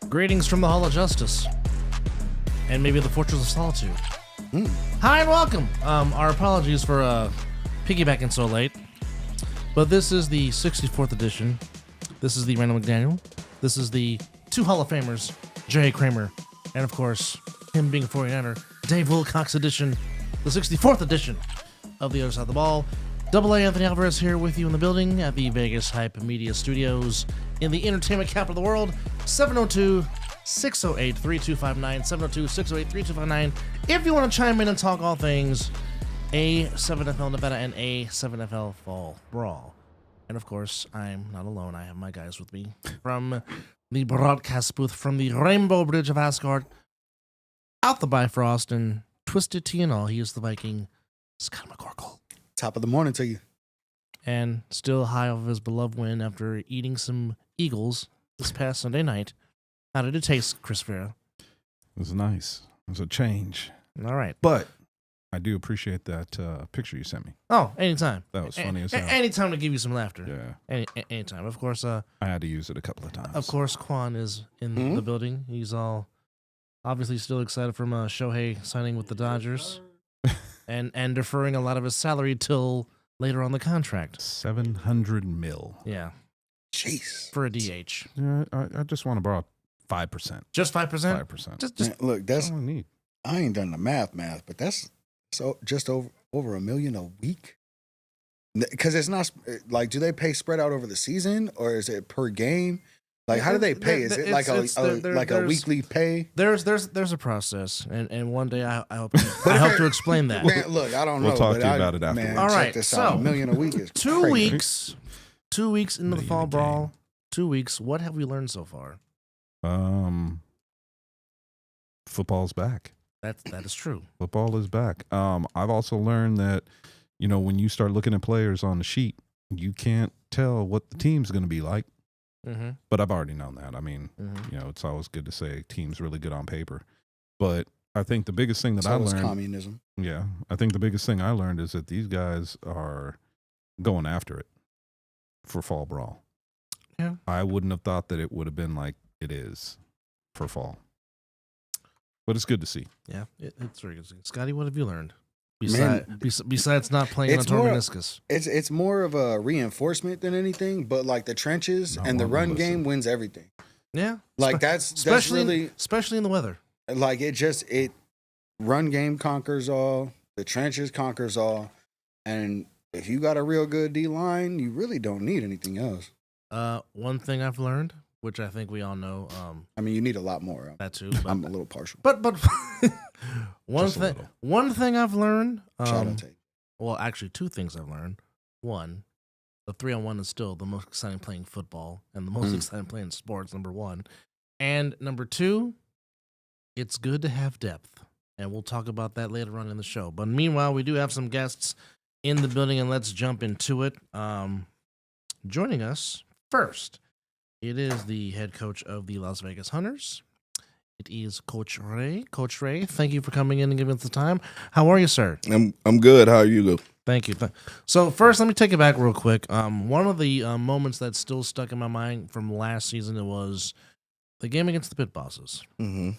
Greetings from the Hall of Justice. And maybe the Fortress of Solitude. Hi and welcome. Our apologies for piggybacking so late. But this is the 64th edition. This is the Randall McDaniel. This is the two Hall of Famers, Jay Kramer, and of course, him being a 49er, Dave Wilcox edition, the 64th edition of The Other Side of the Ball. Double A Anthony Alvarez here with you in the building at the Vegas Hype Media Studios in the entertainment capital of the world. 702-608-3259, 702-608-3259. If you want to chime in and talk all things A7FL Nevada and A7FL Fall Brawl. And of course, I'm not alone. I have my guys with me from the broadcast booth from the Rainbow Bridge of Asgard, out the Bifrost, and Twisted Tea and all. He is the Viking, Scott McCorkle. Top of the morning to you. And still high off of his beloved win after eating some Eagles this past Sunday night. How did it taste, Chris Veira? It was nice. It was a change. All right. But I do appreciate that picture you sent me. Oh, anytime. That was funny as hell. Anytime to give you some laughter. Yeah. Anytime. Of course. I had to use it a couple of times. Of course, Quan is in the building. He's all obviously still excited from Shohei signing with the Dodgers and deferring a lot of his salary till later on the contract. $700 million. Yeah. Jeez. For a DH. Yeah, I just want to borrow 5%. Just 5%? 5%. Just Man, look, that's all I need. I ain't done the math, but that's so just over $1 million a week. Because it's not like, do they pay spread out over the season or is it per game? Like, how do they pay? Is it like a weekly pay? There's a process, and one day I hope to explain that. Man, look, I don't know. We'll talk to you about it afterwards. Man, all right, check this so out. $1 million a week is 2 crazy. weeks. 2 weeks into the fall Million a brawl. game. 2 weeks. What have we learned so far? Football's back. That is true. Football is back. I've also learned that, when you start looking at players on the sheet, you can't tell what the team's going to be like. Mm-hmm. But I've already known that. I mean, Mm-hmm. it's always good to say team's really good on paper. But I think the biggest thing that I So is learned, communism. yeah, I think the biggest thing I learned is that these guys are going after it for fall brawl. Yeah. I wouldn't have thought that it would have been like it is for fall. But it's good to see. Yeah, it's very good. Scotty, what have you learned? Besides not playing on It's torn more- meniscus. It's more of a reinforcement than anything, but like the trenches and the run game wins everything. Yeah. Like that's really especially in the weather. like it run game conquers all, the trenches conquers all, and if you got a real good D line, you really don't need anything else. One thing I've learned, which I think we all know, I mean, you need a lot more. that too. I'm a little partial. But one Just a thing little. one thing I've learned. Shout out to you. Well, actually, two things I've learned. One, the 3-on-1 is still the most exciting playing football and the most exciting playing sports, number one. And number two, it's good to have depth. And we'll talk about that later on in the show. But meanwhile, we do have some guests in the building, and let's jump into it. Joining us first, it is the head coach of the Las Vegas Hunters. It is Coach Ray. Coach Ray, thank you for coming in and giving us the time. How are you, sir? I'm good. How are you, Lou? Thank you. So first, let me take it back real quick. One of the moments that's still stuck in my mind from last season, it was the game against the Pit Bosses, Mm-hmm.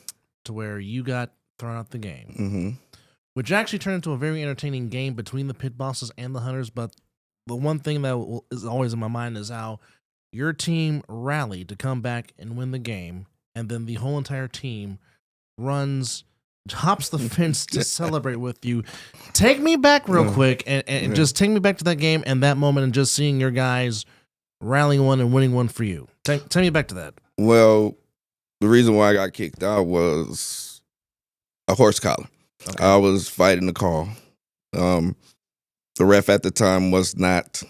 to where you got thrown out the game, Mm-hmm. which actually turned into a very entertaining game between the Pit Bosses and the Hunters. But the one thing that is always in my mind is how your team rallied to come back and win the game, and then the whole entire team hops the fence to celebrate with you. Take me back real quick and just take me back to that game and that moment and just seeing your guys rallying one and winning one for you. Take me back to that. Well, the reason why I got kicked out was a horse collar. Okay. I was fighting the call. The ref at the time was not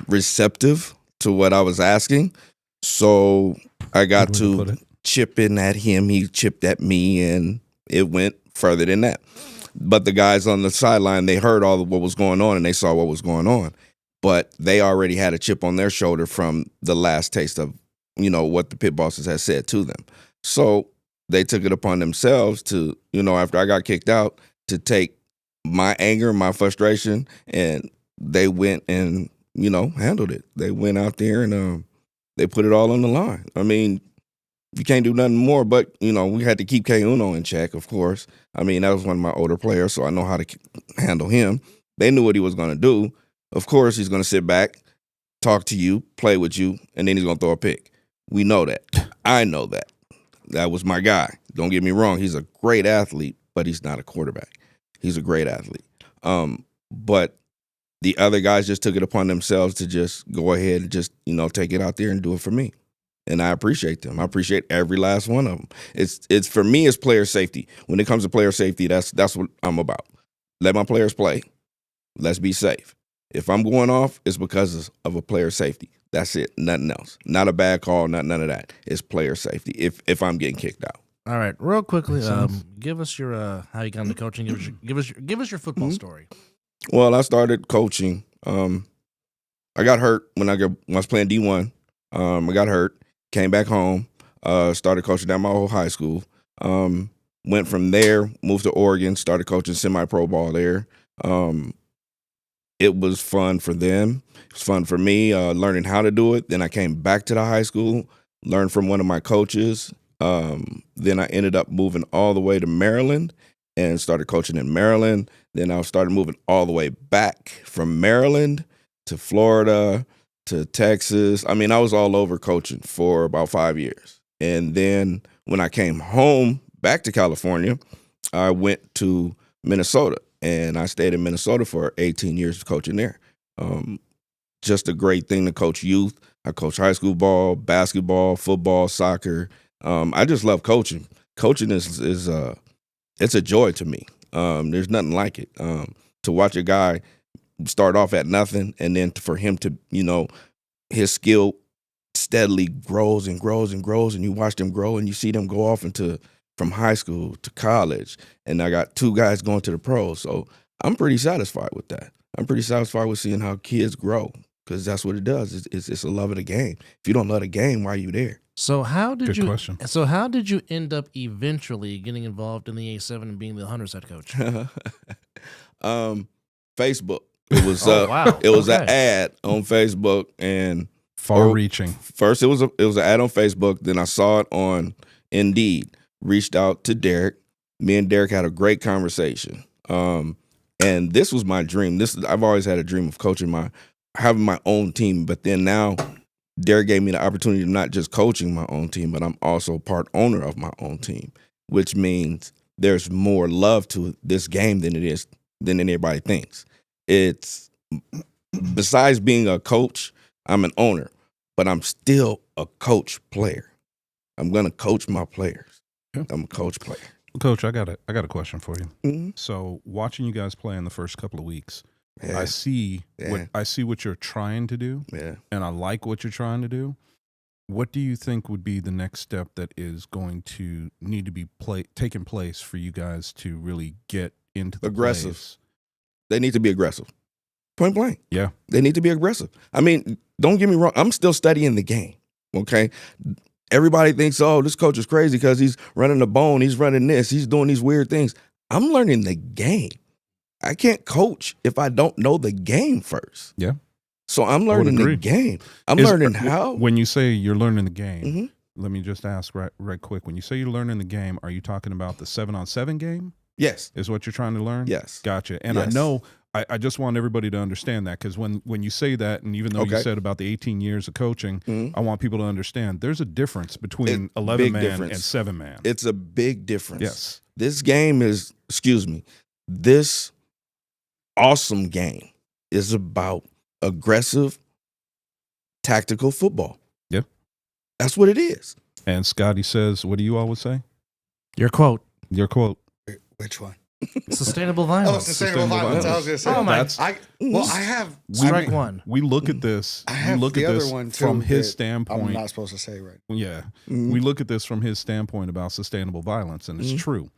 receptive to what I was asking. So I got Good way to put to it. chipping at him. He chipped at me, and it went further than that. But the guys on the sideline, they heard all of what was going on, and they saw what was going on. But they already had a chip on their shoulder from the last taste of, what the Pit Bosses had said to them. So they took it upon themselves to, after I got kicked out, to take my anger, my frustration, and they went and, handled it. They went out there and they put it all on the line. I mean, You can't do nothing more, but, we had to keep K Uno in check, of course. I mean, that was one of my older players, so I know how to handle him. They knew what he was going to do. Of course, he's going to sit back, talk to you, play with you, and then he's going to throw a pick. We know that. I know that. That was my guy. Don't get me wrong. He's a great athlete, but he's not a quarterback. He's a great athlete. But the other guys just took it upon themselves to just go ahead and just, take it out there and do it for me. And I appreciate them. I appreciate every last one of them. It's for me, it's player safety. When it comes to player safety, that's what I'm about. Let my players play. Let's be safe. If I'm going off, it's because of a player safety. That's it. Nothing else. Not a bad call. None of that. It's player safety. If I'm getting kicked out. All right, real quickly, give us your how you got into coaching. Give us your football story. Well, I started coaching. I got hurt when I was playing D1. I got hurt. Came back home. Started coaching at my old high school. Went from there. Moved to Oregon. Started coaching semi-pro ball there. It was fun for them. It was fun for me, learning how to do it. Then I came back to the high school, learned from one of my coaches. Then I ended up moving all the way to Maryland and started coaching in Maryland. Then I started moving all the way back from Maryland to Florida to Texas. I mean, I was all over coaching for about 5 years. And then when I came home back to California, I went to Minnesota. And I stayed in Minnesota for 18 years coaching there. Just a great thing to coach youth. I coach high school ball, basketball, football, soccer. I just love coaching. Coaching is it's a joy to me. There's nothing like it. To watch a guy start off at nothing and then for him to, his skill steadily grows and grows and grows, and you watch them grow and you see them go off from high school to college, and I got 2 guys going to the pros. So I'm pretty satisfied with that. I'm pretty satisfied with seeing how kids grow, because that's what it does. It's a love of the game. If you don't love the game, why are you there? So how did Good you? question. So how did you end up eventually getting involved in the A7 and being the Hunters head coach? Facebook. It was wow. It was an ad on Facebook, and Far-reaching. First, it was an ad on Facebook. Then I saw it on Indeed. Reached out to Derek. Me and Derek had a great conversation. And this was my dream. I've always had a dream of having my own team. But then now, Derek gave me the opportunity of not just coaching my own team, but I'm also part owner of my own team, which means there's more love to this game than anybody thinks. It's besides being a coach, I'm an owner, but I'm still a coach player. I'm gonna coach my players. I'm a coach player. Coach, I got a question for you. Mm-hmm. So watching you guys play in the first couple of weeks, Yeah. I see what you're trying to do, and I like what you're trying to do. What do you think would be the next step that is going to need to be taking place for you guys to really get into the Aggressive. plays? They need to be aggressive. Point blank. Yeah. They need to be aggressive. I mean, don't get me wrong. I'm still studying the game. Okay. Everybody thinks, oh, this coach is crazy because he's running the bone. He's running this. He's doing these weird things. I'm learning the game. I can't coach if I don't know the game first. Yeah. So I'm learning the game. I'm learning how. When you say you're learning the game, Mm-hmm. let me just ask right quick. When you say you're learning the game, are you talking about the 7-on-7 game? Yes. Is what you're trying to learn? Yes. Gotcha. And Yes. I know, I just want everybody to understand that, because when you say that, and even though you said about the 18 years of coaching, I want people to understand there's a difference between 11-man and 7-man. It's a big difference. Yes. This game is, this awesome game is about aggressive, tactical football. Yeah. That's what it is. And Scotty says, what do you always say? Your quote. Your quote. Which one? Sustainable Oh, violence. sustainable violence. I was going to say. Oh my! I have Strike one. We look at this. I have we look the at other this one too, from his that standpoint. I'm not supposed to say right. Yeah. Mhm. We look at this from his standpoint about sustainable violence, and it's true.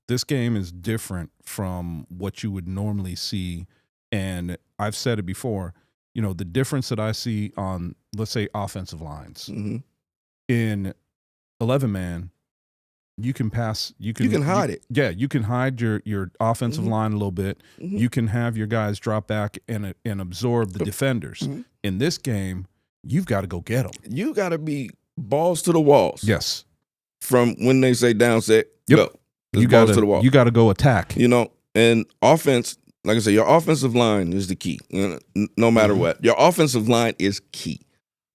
This game is different from what you would normally see. And I've said it before, the difference that I see on, let's say, offensive lines. In 11-man, you can pass. You can hide it. Yeah, you can hide your offensive line a little bit. You can have your guys drop back and absorb the defenders. In this game, you've got to go get them. You got to be balls to the walls. Yes. from when they say down set, Yep. go. You Balls got to the wall. You got to go attack. And offense, like I said, your offensive line is the key. No matter what, your offensive line is key.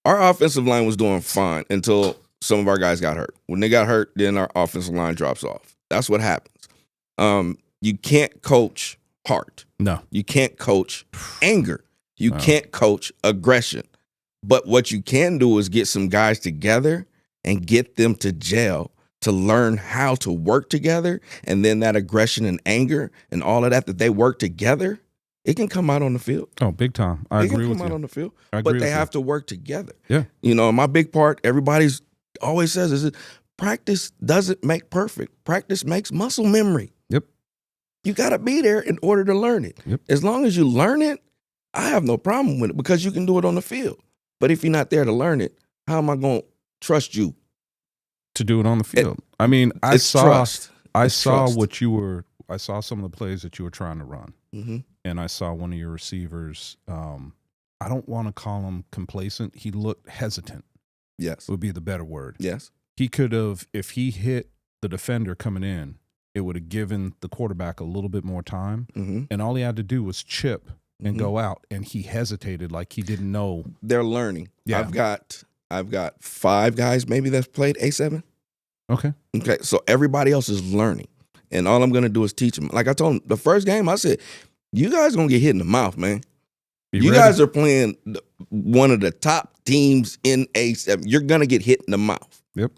Our offensive line was doing fine until some of our guys got hurt. When they got hurt, then our offensive line drops off. That's what happens. You can't coach heart. No. You can't coach anger. You can't coach aggression. But what you can do is get some guys together and get them to gel to learn how to work together. And then that aggression and anger and all of that they work together, it can come out on the field. Oh, big time. I agree with you. It can come out on the field. I agree But they with have to work together. Yeah. My big part, everybody's always says is practice doesn't make perfect. Practice makes muscle memory. Yep. You got to be there in order to learn it. Yep. As long as you learn it, I have no problem with it because you can do it on the field. But if you're not there to learn it, how am I going to trust you? To do it on the field. I mean, I saw trust. I saw trust. what you were. I saw some of the plays that you were trying to run, Mm-hmm. and I saw one of your receivers. I don't want to call him complacent. He looked hesitant. Yes. Would be the better word. Yes. He could have, if he hit the defender coming in, it would have given the quarterback a little bit more time, Mm-hmm. and all he had to do was chip and go out, and he hesitated like he didn't know. They're learning. Yeah. I've got 5 guys maybe that's played A7. Okay. Okay, so everybody else is learning. And all I'm going to do is teach them. Like I told them, the first game, I said, you guys going to get hit in the mouth, man. You guys are playing one of the top teams in A7. You're going to get hit in the mouth. Yep.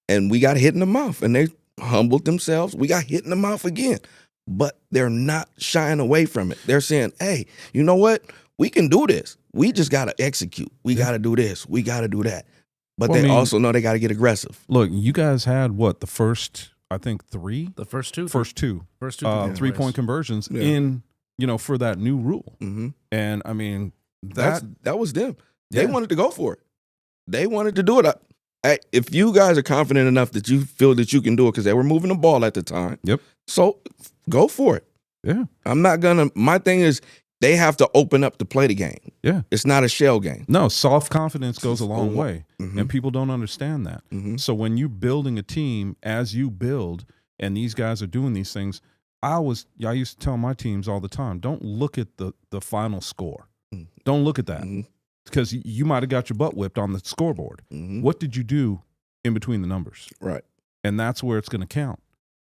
And we got hit in the mouth, and they humbled themselves. We got hit in the mouth again. But they're not shying away from it. They're saying, hey, you know what? We can do this. We just got to execute. We got to do this. We got to do that. But Well, they also know they got to get aggressive. Look, you guys had what, the first, I think, 3? The first two. First two. First two. 3-point conversions Yeah. in, for that new rule. Mm-hmm. And I mean, That was them. They Yeah. wanted to go for it. They wanted to do it. If you guys are confident enough that you feel that you can do it, because they were moving the ball at the time. Yep. So go for it. Yeah. I'm not gonna. My thing is, they have to open up to play the game. Yeah. It's not a shell game. No, soft confidence goes a long way, Mhm. and people don't understand that. Mhm. So when you're building a team, as you build, and these guys are doing these things, I used to tell my teams all the time, don't look at the final score. Mhm. Don't look at that, Mhm. because you might have got your butt whipped on the scoreboard. Mhm. What did you do in between the numbers? Right. And that's where it's going to count.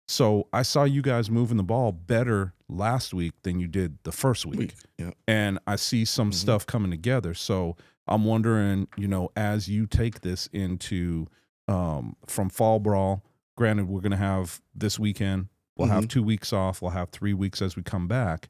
So I saw you guys moving the ball better last week than you did the first week. Yeah. And I see some stuff coming together. So I'm wondering, as you take this into from fall brawl, granted, we're going to have this weekend, we'll have 2 weeks off, we'll have 3 weeks as we come back.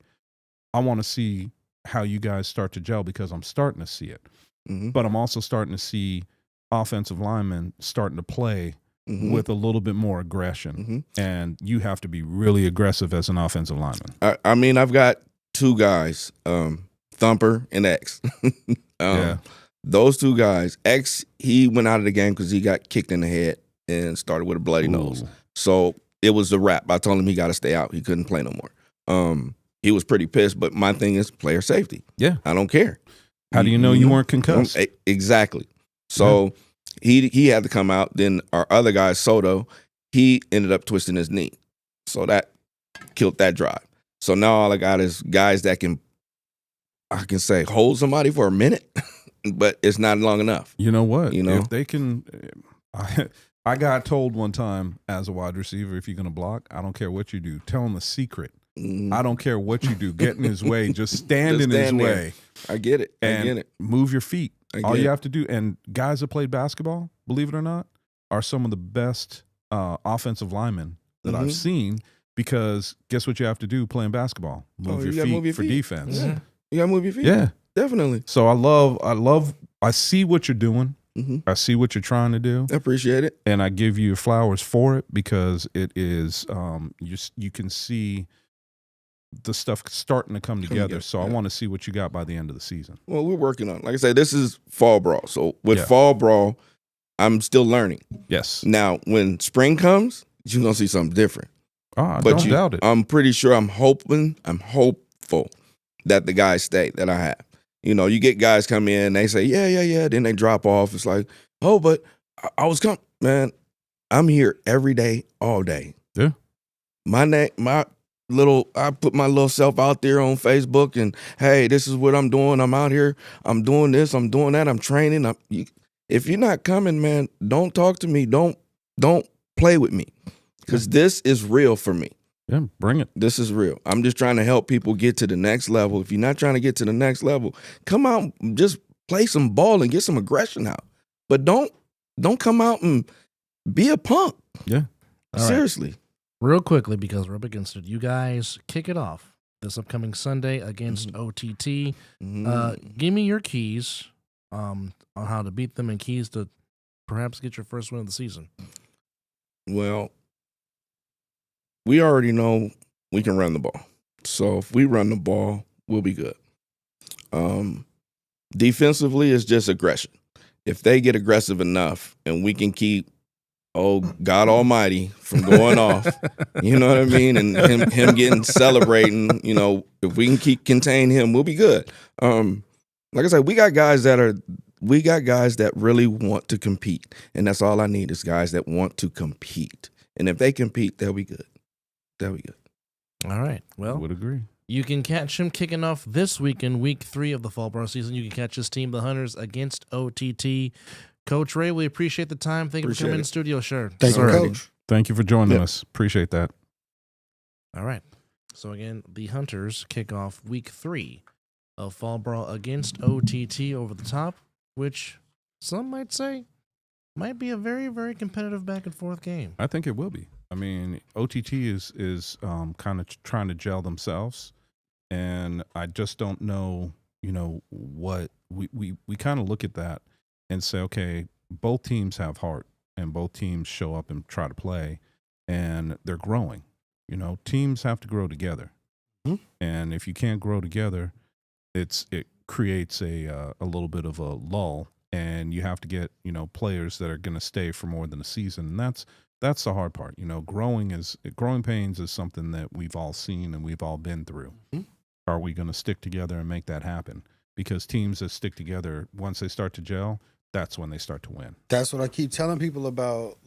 I want to see how you guys start to gel, because I'm starting to see it. Mhm. But I'm also starting to see offensive linemen starting to play Mhm. with a little bit more aggression. And you have to be really aggressive as an offensive lineman. I mean, I've got 2 guys, Thumper and X. Yeah. Those 2 guys. X, he went out of the game because he got kicked in the head and started with a bloody nose. Ooh. So it was a wrap. I told him he got to stay out. He couldn't play no more. He was pretty pissed, but my thing is player safety. Yeah. I don't care. How do you know you weren't concussed? Exactly. So he had to come out. Then our other guy, Soto, he ended up twisting his knee. So that killed that drive. So now all I got is guys that I can say, hold somebody for a minute, but it's not long enough. You know what? If they can, I got told one time as a wide receiver, if you're going to block, I don't care what you do. Tell him the secret. I don't care what you do. Get in his way. Just stand in his way. I get it. I get it. Move your feet. I All get you it. have to do, and guys that played basketball, believe it or not, are some of the best offensive linemen that I've seen, because guess what you have to do playing basketball? Move you your gotta feet move your for feet. defense. Yeah. You gotta move your feet. Yeah. Definitely. So I see what you're doing. I see what you're trying to do. I appreciate it. And I give you flowers for it, because it is you can see the stuff starting to come together. So I want to see what you got by the end of the season. Well, we're working on it. Like I said, this is fall brawl. So with Yeah. fall brawl, I'm still learning. Yes. Now, when spring comes, you're gonna see something different. I But don't doubt it. I'm pretty sure. I'm hopeful that the guys stay that I have. You get guys come in, they say, yeah. Then they drop off. It's like, oh, but I was coming, man. I'm here every day, all day. Yeah. I put my little self out there on Facebook and, hey, this is what I'm doing. I'm out here. I'm doing this. I'm doing that. I'm training. If you're not coming, man, don't talk to me. Don't play with me, because this is real for me. Yeah, bring it. This is real. I'm just trying to help people get to the next level. If you're not trying to get to the next level, come out and just play some ball and get some aggression out. But don't come out and be a punk. Yeah. All right. Seriously. Real quickly, because we're up against it, you guys kick it off this upcoming Sunday against OTT. Give me your keys on how to beat them and keys to perhaps get your first win of the season. Well, we already know we can run the ball. So if we run the ball, we'll be good. Defensively, it's just aggression. If they get aggressive enough and we can keep, God Almighty, from going off, you know what I mean? And him getting celebrating, if we can contain him, we'll be good. Like I said, we got guys that really want to compete. And that's all I need is guys that want to compete. And if they compete, they'll be good. They'll be good. All right. I Well, would agree. you can catch him kicking off this weekend, week 3 of the fall ball season. You can catch his team, the Hunters, against OTT. Coach Ray, we appreciate the time. Thank you for coming in the studio. Sure. Thank you, Coach. Thank you for joining us. Appreciate that. All right. So again, the Hunters kick off week 3 of fall brawl against OTT over the top, which some might say might be a very, very competitive back and forth game. I think it will be. I mean, OTT is kind of trying to gel themselves, and I just don't know, what we kind of look at that and say, okay, both teams have heart and both teams show up and try to play, and they're growing. Teams have to grow together, and if you can't grow together, it creates a little bit of a lull, and you have to get players that are going to stay for more than a season, and that's the hard part. Growing pains is something that we've all seen and we've all been through. Are we going to stick together and make that happen? Because teams that stick together, once they start to gel, that's when they start to win. That's what I keep telling people about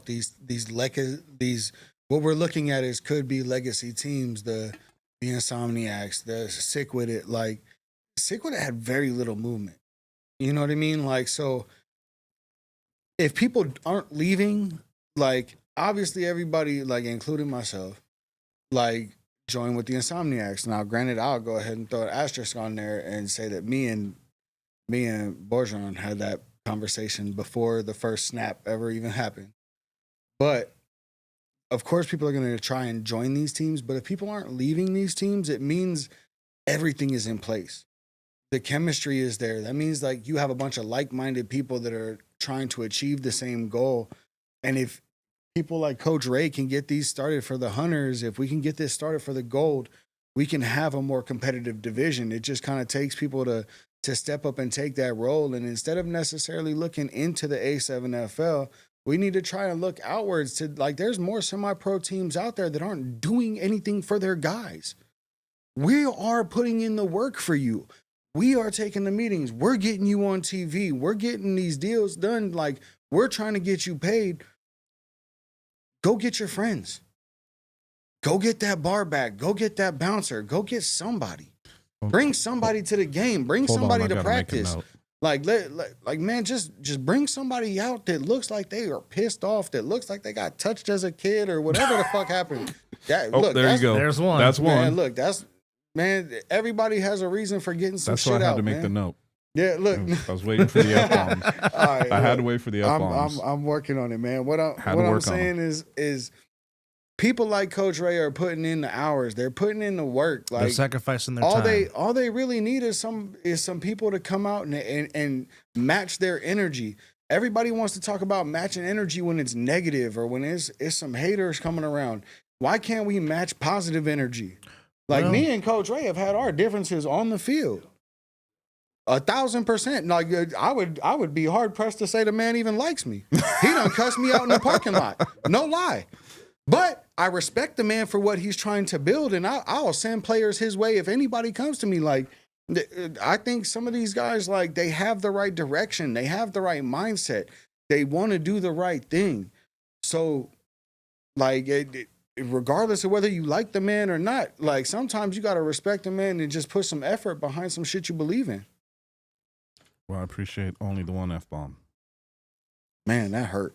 these what we're looking at is could be legacy teams, the Insomniacs, the Sickwidit. Like Sickwidit had very little movement. You know what I mean? Like, so if people aren't leaving, like obviously everybody, like including myself, like join with the Insomniacs. Now, granted, I'll go ahead and throw an asterisk on there and say that me and Borjan had that conversation before the first snap ever even happened. But of course, people are going to try and join these teams. But if people aren't leaving these teams, it means everything is in place. The chemistry is there. That means like you have a bunch of like-minded people that are trying to achieve the same goal. And if people like Coach Ray can get these started for the Hunters, if we can get this started for the Gold, we can have a more competitive division. It just kind of takes people to step up and take that role. And instead of necessarily looking into the A7FL, we need to try and look outwards to, like, there's more semi-pro teams out there that aren't doing anything for their guys. We are putting in the work for you. We are taking the meetings. We're getting you on TV. We're getting these deals done. Like, we're trying to get you paid. Go get your friends. Go get that bar back. Go get that bouncer. Go get somebody. Bring somebody to the game. Bring somebody to practice. Like man, just bring somebody out that looks like they are pissed off, that looks like they got touched as a kid or whatever the fuck happened. Look, there you go. There's one. That's one. Man, look, everybody has a reason for getting some shit out. That's why I had to make man. the note. Yeah, look. I was waiting for the F-bombs. All right, I had to wait for the F-bombs. I'm working on it, man. What I'm saying is people like Coach Ray are putting in the hours. They're putting in the work. Like, they're sacrificing their time. All they really need is some people to come out and match their energy. Everybody wants to talk about matching energy when it's negative or when it's some haters coming around. Why can't we match positive energy? Like, me and Coach Ray have had our differences on the field. 1,000%. Like, I would be hard pressed to say the man even likes me. He done cussed me out in the parking lot. No lie. But I respect the man for what he's trying to build, and I'll send players his way if anybody comes to me. Like, I think some of these guys, like, they have the right direction. They have the right mindset. They want to do the right thing. So, like, regardless of whether you like the man or not, like, sometimes you got to respect the man and just put some effort behind some shit you believe in. Well, I appreciate only the one F-bomb. Man, that hurt.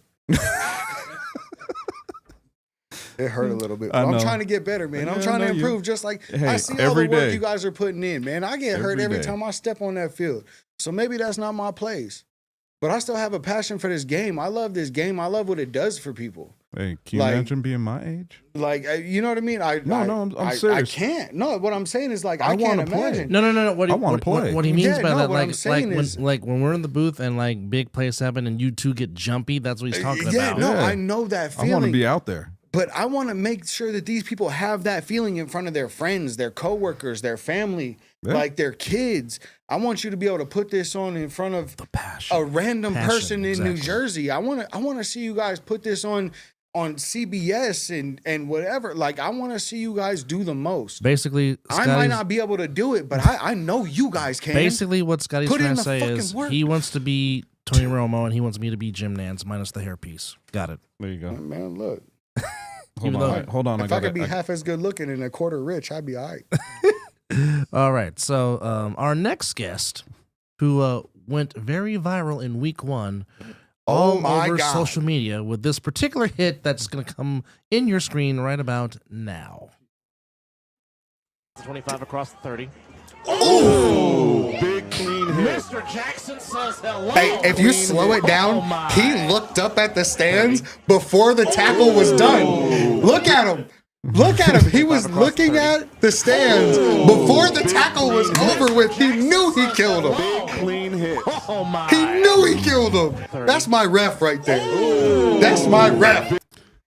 It hurt a little bit. I But know. I'm trying to get better, man. I'm Yeah, trying I to know you. improve. Just like Hey, I see all the every work day. you guys are putting in, man. I get hurt every day. time I step on that field. So maybe that's not my place. But I still have a passion for this game. I love this game. I love what it does for people. Hey, can you Like- imagine being my age? Like, you know what I mean? I'm I serious. can't. No, what I'm saying is like I I can't wanna play. imagine. No. I wanna play. What he means Yeah, by no, that, what I'm like saying when is- when we're in the booth and like big plays happen and you two get jumpy, that's what he's talking Yeah, about. no, Yeah. I know that I want to feeling. be out there. But I want to make sure that these people have that feeling in front of their friends, their coworkers, their family, Yeah. like their kids. I want you to be able to put this on in front of The passion. a random Passion, person in New exactly. Jersey. I want to see you guys put this on CBS and whatever. Like, I want to see you guys do the most. Basically, I might Scotty's- not be able to do it, but I know you guys can. Basically, what Scotty's Put in trying to the say fucking is work. he wants to be Tony Romo and he wants me to be Jim Nance minus the hairpiece. Got it. There you go. Man, look. Hold Even on. though- Hold on. If I could be half as good looking and a quarter rich, I'd be all right. All right. So our next guest, who went very viral in week 1, all Oh my over God. social media with this particular hit that's going to come in your screen right about now. 25 across the 30. Big clean hit. Mr. Jackson says hello. Hey, if you slow it down, Oh my. he looked up at the stands before the tackle was done. Look at him. Look at him. He was looking at the stands before the tackle was over with. He knew he killed him. Big clean hit. Oh my. He knew he killed him. That's my ref right there. That's my ref.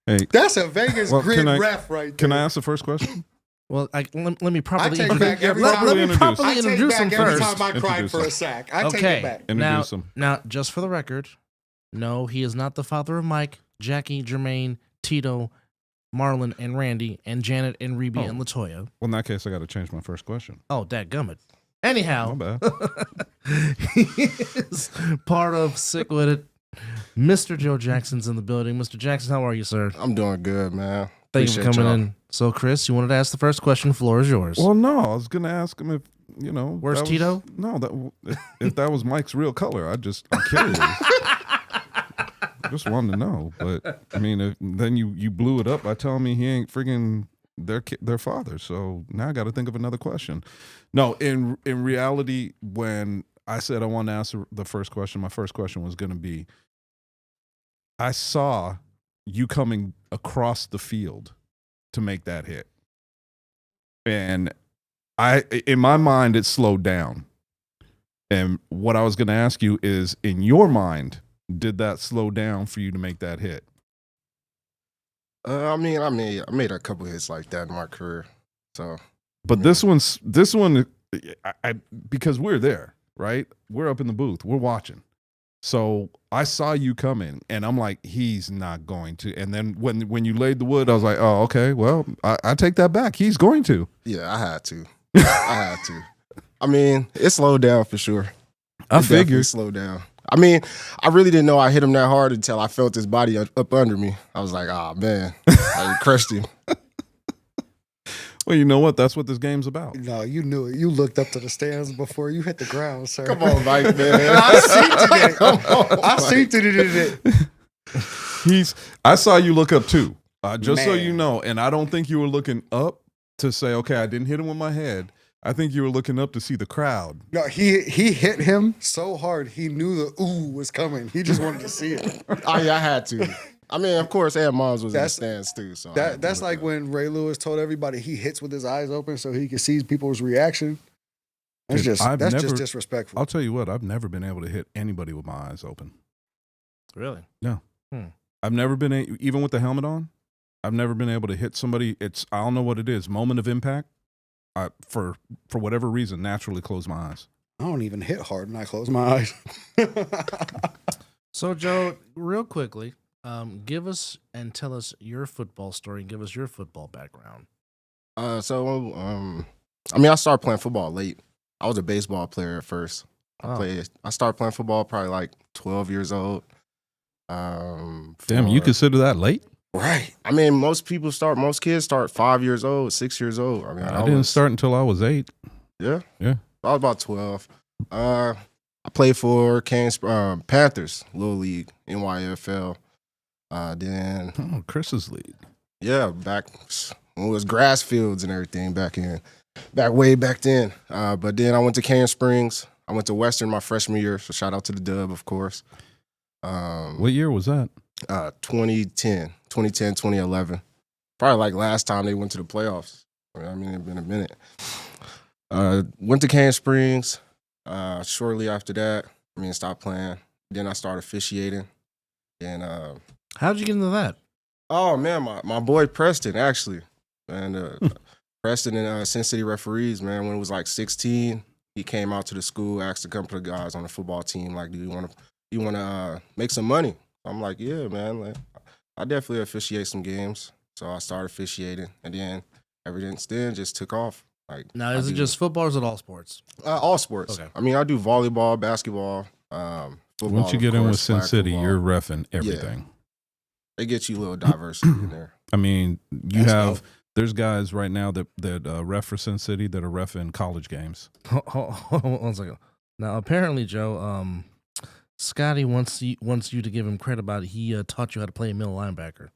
Hey, That's a Vegas Well, grid can I- ref right there. can I ask the first question? Well, let me properly take back every let, time- let me Introduce. properly I take introduce him back every first. time I cried Introduce for him. a sack. I take it Okay. back. Now, Introduce him. now, just for the record, no, he is not the father of Mike, Jackie, Jermaine, Tito, Marlon, and Randy, and Janet, and Reby, Oh. and Latoya. Well, in that case, I got to change my first question. Oh, dadgummit. Anyhow, My bad. he is part of Sickwidit. Mr. Joe Jackson's in the building. Mr. Jackson, how are you, sir? I'm doing good, man. Thank you for Appreciate coming y'all. in. So, Chris, you wanted to ask the first question. Floor is yours. Well, no, I was gonna ask him if Where's that was- Tito? No, if that was Mike's real color. I'm curious. Just wanted to know, but I mean, then you blew it up by telling me he ain't friggin' their father. So now I got to think of another question. No, in reality, when I said I wanted to answer the first question, my first question was going to be: I saw you coming across the field to make that hit, and in my mind, it slowed down. And what I was going to ask you is, in your mind, did that slow down for you to make that hit? I made a couple hits like that in my career. So, But this one, I because we're there, right? We're up in the booth, we're watching. So I saw you come in, and I'm like, he's not going to. And then when you laid the wood, I was like, oh, okay, well, I take that back. He's going to. yeah, I had to. I had to. I mean, it slowed down for sure. I It definitely figured. slowed down. I mean, I really didn't know I hit him that hard until I felt his body up under me. I was like, oh, man. I crushed him. Well, you know what? That's what this game's about. No, you knew it. You looked up to the stands before you hit the ground, sir. Come on, Mike, man. I seen today. I Mike. seen today. I saw you look up too, just so Man. you know. And I don't think you were looking up to say, okay, I didn't hit him with my head. I think you were looking up to see the crowd. No, he hit him so hard he knew the ooh was coming. He just wanted to see it. Oh, yeah, I had to. I mean, of course, Ed Moms was in the That's- stands too. So I had to That's look like up. when Ray Lewis told everybody he hits with his eyes open so he can see people's reaction. That's Dude, just I've that's never- just disrespectful. I'll tell you what, I've never been able to hit anybody with my eyes open. Really? I've never been, even with the helmet on, I've never been able to hit somebody. I don't know what it is, moment of impact. For whatever reason, naturally close my eyes. I don't even hit hard when I close my eyes. So, Joe, real quickly, give us and tell us your football story. Give us your football background. I started playing football late. I was a baseball player at first. Oh. I started playing football probably like 12 years old. Damn, you consider that late? Right. I mean, most kids start 5 years old, 6 years old. I mean, I didn't start until I was 8. Yeah? Yeah. I was about 12. I played for Panthers, Little League, NYFL. Then, Chris's league. yeah, back when it was grass fields and everything way back then. But then I went to Canyon Springs. I went to Western my freshman year, so shout out to the Dub, of course. What year was that? 2010, 2011. Probably like last time they went to the playoffs. I mean, it's been a minute. Went to Canyon Springs. Shortly after that, stopped playing. Then I started officiating. And How'd you get into that? oh man, my boy Preston actually, and Preston and Sin City referees, man. When it was like 16, he came out to the school, asked a couple of guys on the football team, like, do you want to make some money? I'm like, yeah, man. Like, I definitely officiate some games. So I started officiating, and then ever since then just took off. Like, Now, is it just football or is it all sports? all sports? Okay. I mean, I do volleyball, basketball, football. Once you of get in with course, Sin flag City, football. you're reffing everything. They get you a little diversity in there. I mean, That's dope. there's guys right now that ref for Sin City that are reffing college games. Hold on 1 second. Now, apparently, Joe, Scotty wants you to give him credit about he taught you how to play middle linebacker.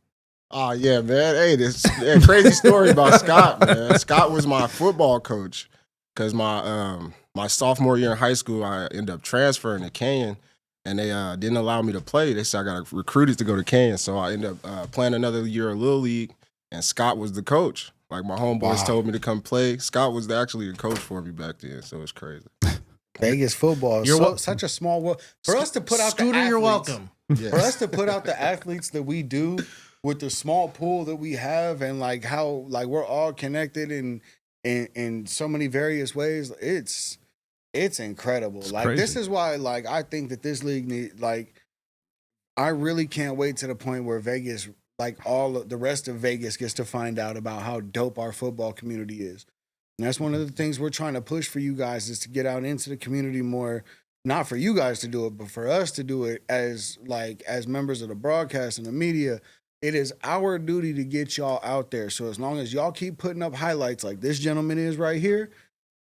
Oh, yeah, man. Hey, this crazy story about Scott, man. Scott was my football coach because my sophomore year in high school, I ended up transferring to Canyon, and they didn't allow me to play. They said I got recruited to go to Canyon, so I ended up playing another year of Little League, and Scott was the coach. Like, my homeboys told me to come play. Scott was actually the coach for me back then, so it's crazy. Vegas football is such a small world. For us to put out Scooter, the athletes, you're welcome. Yeah. For us to put out the athletes that we do with the small pool that we have, and like how like we're all connected in so many various ways, it's incredible. It's like crazy. This is why like I think that this league I really can't wait to the point where Vegas, like all of the rest of Vegas, gets to find out about how dope our football community is. And that's one of the things we're trying to push for you guys, is to get out into the community more. Not for you guys to do it, but for us to do it as members of the broadcast and the media. It is our duty to get y'all out there. So as long as y'all keep putting up highlights like this gentleman is right here,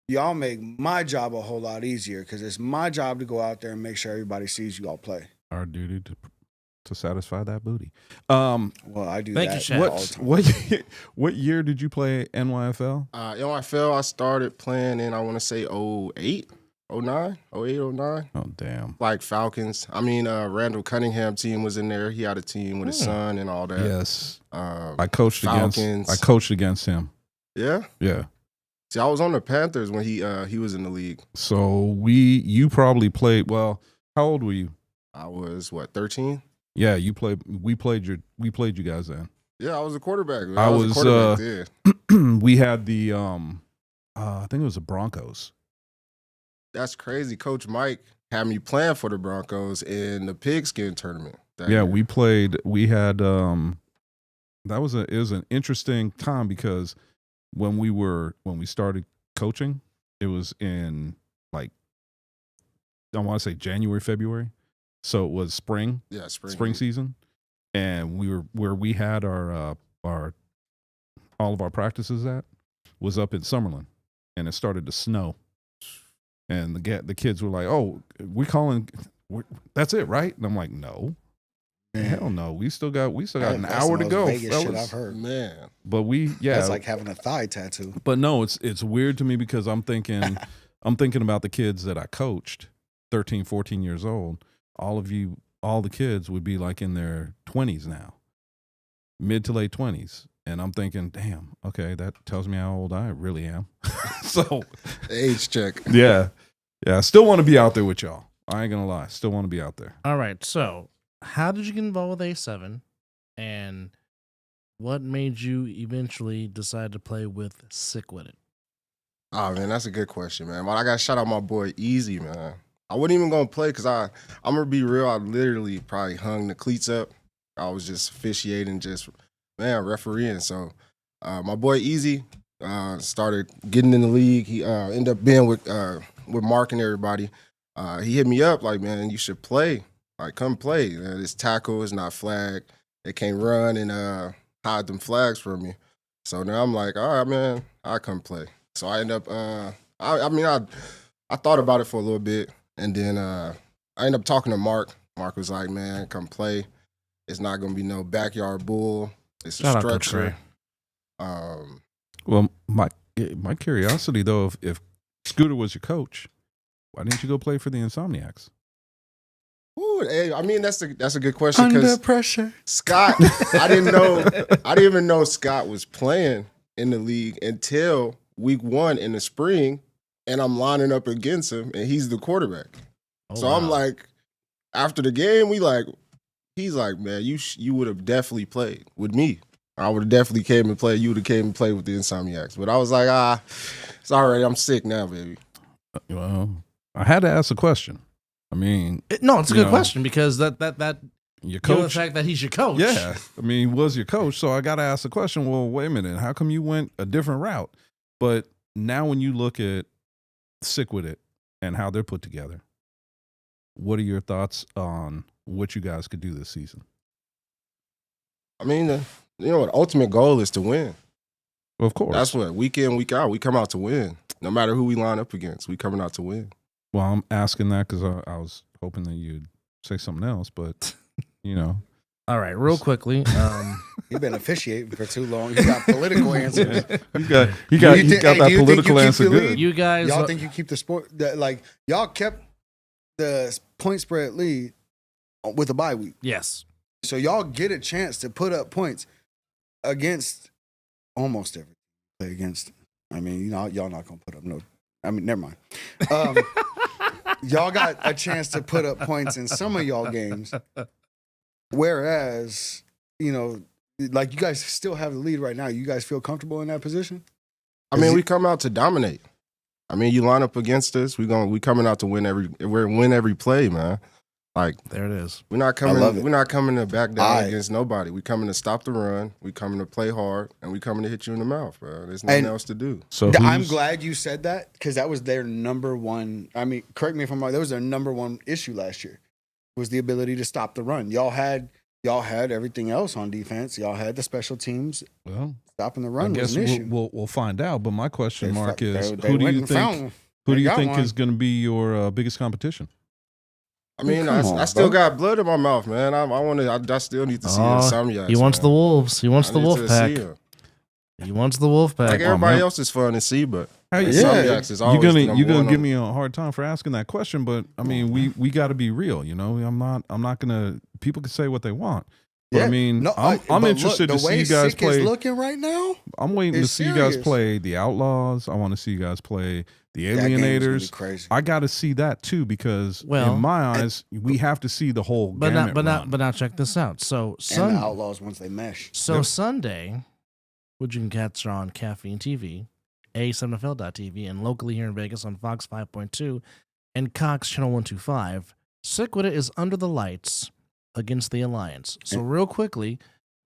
y'all make my job a whole lot easier, because it's my job to go out there and make sure everybody sees you all play. Our duty to satisfy that booty. Well, I do Thank you, that Shaq. all the time. What year did you play NYFL? NYFL, I started playing in, I want to say 08, 09. Oh damn. Like Falcons. Randall Cunningham team was in there. He had a team with his son and all that. Yes. I I coached against him. Yeah. Yeah. See, I was on the Panthers when he was in the league. So you probably played. Well, how old were you? I was 13. Yeah, you played. We played you guys then. Yeah, I was a quarterback. I was a quarterback then. we had the I think it was the Broncos. That's crazy. Coach Mike had me playing for the Broncos in the pigskin tournament. Yeah, year. we played. We had it was an interesting time, because when we started coaching, it was in like I want to say January, February. So it was spring. Yeah, spring season, and we were where we had our all of our practices at was up in Summerlin, and it started to snow, and the kids were like, "Oh, that's it, right?" And I'm like, "No, hell no, we still got an That's hour the to most go, Vegas shit fellas." I've heard. Man. But That's like having a thigh tattoo. but no, it's weird to me, because I'm thinking about the kids that I coached, 13, 14 years old. All the kids would be like in their 20s now, mid to late 20s. And I'm thinking, damn, okay, that tells me how old I really am. So, Age check. yeah. I still want to be out there with y'all. I ain't going to lie. Still want to be out there. All right. So, how did you get involved with A7, and what made you eventually decide to play with Sickwidit? Oh, man, that's a good question, man. Well, I got to shout out my boy Easy, man. I wasn't even going to play because I'm going to be real. I literally probably hung the cleats up. I was just officiating, refereeing. So my boy Easy started getting in the league. He ended up being with Mark and everybody. He hit me up like, man, you should play. Like, come play. This tackle is not flag. They can't run and hide them flags from me. So now I'm like, all right, man, I come play. So I end up, I thought about it for a little bit, and then I ended up talking to Mark. Mark was like, man, come play. It's not going to be no backyard bull. It's a structure. Well, my curiosity, though, if Scooter was your coach, why didn't you go play for the Insomniacs? Ooh, hey, I mean, that's a good question. Under pressure. Scott, I didn't even know Scott was playing in the league until week 1 in the spring, and I'm lining up against him, and he's the quarterback. So wow. I'm like, after the game, he's like, man, you would have definitely played with me. I would have definitely came and played. You would have came and played with the Insomniacs. But I was like, it's all right. I'm sick now, baby. Well, I had to ask a question. I mean, it's a good question because that your coach, given the fact that he's your coach. Yeah, I mean, he was your coach, so I got to ask the question. Well, wait a minute, how come you went a different route? But now, when you look at Sickwidit and how they're put together, what are your thoughts on what you guys could do this season? I mean, the ultimate goal is to win. Well, of course, that's what week in, week out, we come out to win. No matter who we line up against, we coming out to win. Well, I'm asking that because I was hoping that you'd say something else, but All right, real quickly. You've been officiating for too long. You got political answers. You got that political answer good. You guys, y'all think you keep the sport? Y'all kept the point spread lead with a bye week. Yes. So y'all get a chance to put up points against almost every play against. I mean, y'all not gonna put up no. I mean, never mind. Y'all got a chance to put up points in some of y'all games, whereas you guys still have the lead right now. You guys feel comfortable in that position? I mean, we come out to dominate. I mean, you line up against us, we coming out to win every play, man. Like, there it is. We're not coming to back down against nobody. We coming to stop the run. We coming to play hard, and we coming to hit you in the mouth, bro. There's nothing else to do. So I'm glad you said that because that was their number one. I mean, correct me if I'm wrong. That was their number one issue last year. Was the ability to stop the run. Y'all had everything else on defense. Y'all had the special teams. Well, stopping the run I guess was an issue. We'll find out. But my question mark is, who do you think is going to be your biggest competition? I mean, I still got blood in my mouth, man. I still need to see Insomniacs. He wants the Wolves. He wants the Wolf Pack. He wants the Wolf Pack. Like everybody else is fun to see, but Insomniacs is always you're gonna give me a hard time for asking that question, but I mean, we got to be real. I'm not gonna. People can say what they want. But yeah. I mean, I'm interested to see you guys play. Is looking right now. I'm waiting to see you guys play the Outlaws. I want to see you guys play the Alienators. Crazy. I got to see that too because in my eyes, we have to see the whole. But now check this out. So and the Outlaws once they mesh. So Sunday, which you can catch on Caffeine TV, A7FL.TV, and locally here in Vegas on Fox 5.2 and Cox Channel 125. Sickwidit is under the lights against the Alliance. So real quickly,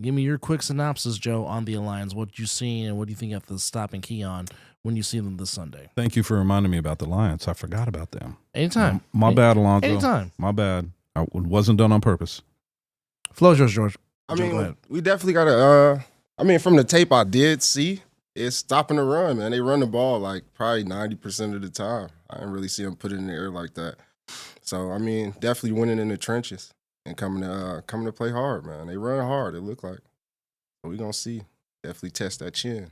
give me your quick synopsis, Joe, on the Alliance. What you seen and what do you think you have to stop and key on when you see them this Sunday? Thank you for reminding me about the Alliance. I forgot about them. Anytime. My bad, Alonzo. Anytime. My bad. It wasn't done on purpose. Flow's yours, George. I mean, we definitely got to, from the tape I did see, it's stopping the run, man. They run the ball like probably 90% of the time. I didn't really see them put it in the air like that. So, I mean, definitely winning in the trenches. And coming to play hard, man. They run hard, it look like. So we gonna see. Definitely test that chin.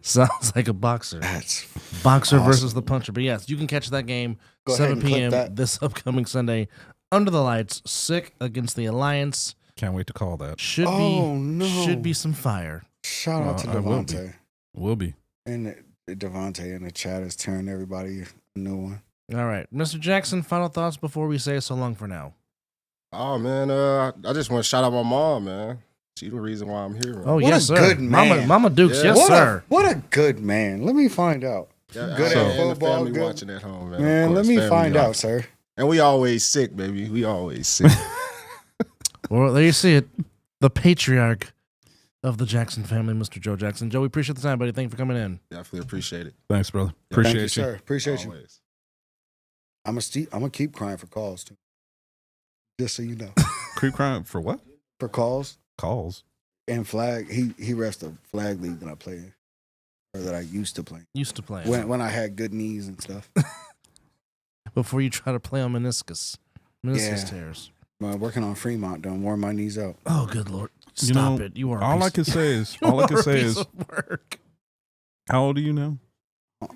Sounds like a boxer. That's boxer awesome. Versus the puncher. But yes, you can catch that game 7 p.m. this upcoming Sunday. Under the lights, Sick against the Alliance. Can't wait to call that. Should be some fire. Shout out to Devontae. Will be. And Devontae in the chat is tearing everybody a new one. All right. Mr. Jackson, final thoughts before we say so long for now. Oh, man, I just want to shout out my mom, man. She's the reason why I'm here, man. Oh, what yes, a sir. Good man. Mama Dukes, yes, sir. What a good man. Let me find out. Yeah, good at football. Good. Watching at home, man. Man, let me find out, sir. And we always sick, baby. We always sick. Well, there you see it. The patriarch of the Jackson family, Mr. Joe Jackson. Joe, we appreciate the time, buddy. Thank you for coming in. Definitely appreciate it. Thanks, brother. Thank Appreciate you, sir. Appreciate always. you. I'm gonna keep crying for calls too. Just so you know. Creep crime for what? For calls Calls. and flag. He refs the flag league that I play in, or that I used to play. Used to play When I had good knees and stuff. before you try to play on meniscus tears. Working on Fremont done wore my knees out. Oh, good Lord! Stop it! You are all I can say is work. How old are you now?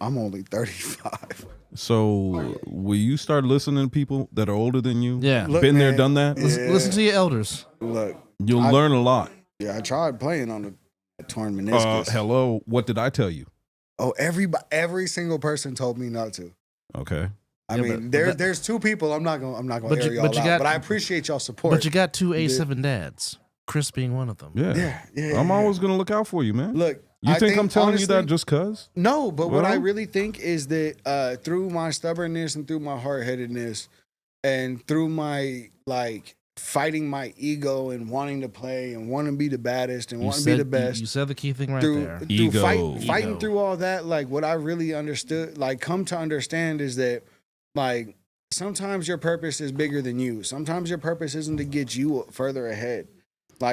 I'm only 35. So will you start listening to people that are older than you? Yeah, Look, Been there, man, done that. listen to your elders. Look, You'll learn a lot. Yeah, I tried playing on a torn meniscus. Hello, what did I tell you? Oh, every single person told me not to. Okay. I mean, there's two people. I'm not gonna air y'all out, but I appreciate y'all support. But you got two A7 dads, Chris being one of them. Yeah. Yeah. I'm always gonna look out for you, man. Look, you think I'm telling honestly, you that just cause? No, but what Well? I really think is that through my stubbornness and through my hard-headedness and through my fighting my ego and wanting to play and wanting to be the baddest and wanting to be the best. You said the key thing right there. Through Ego. fighting through all that, what I really understood, come to understand is that sometimes your purpose is bigger than you. Sometimes your purpose isn't to get you further ahead.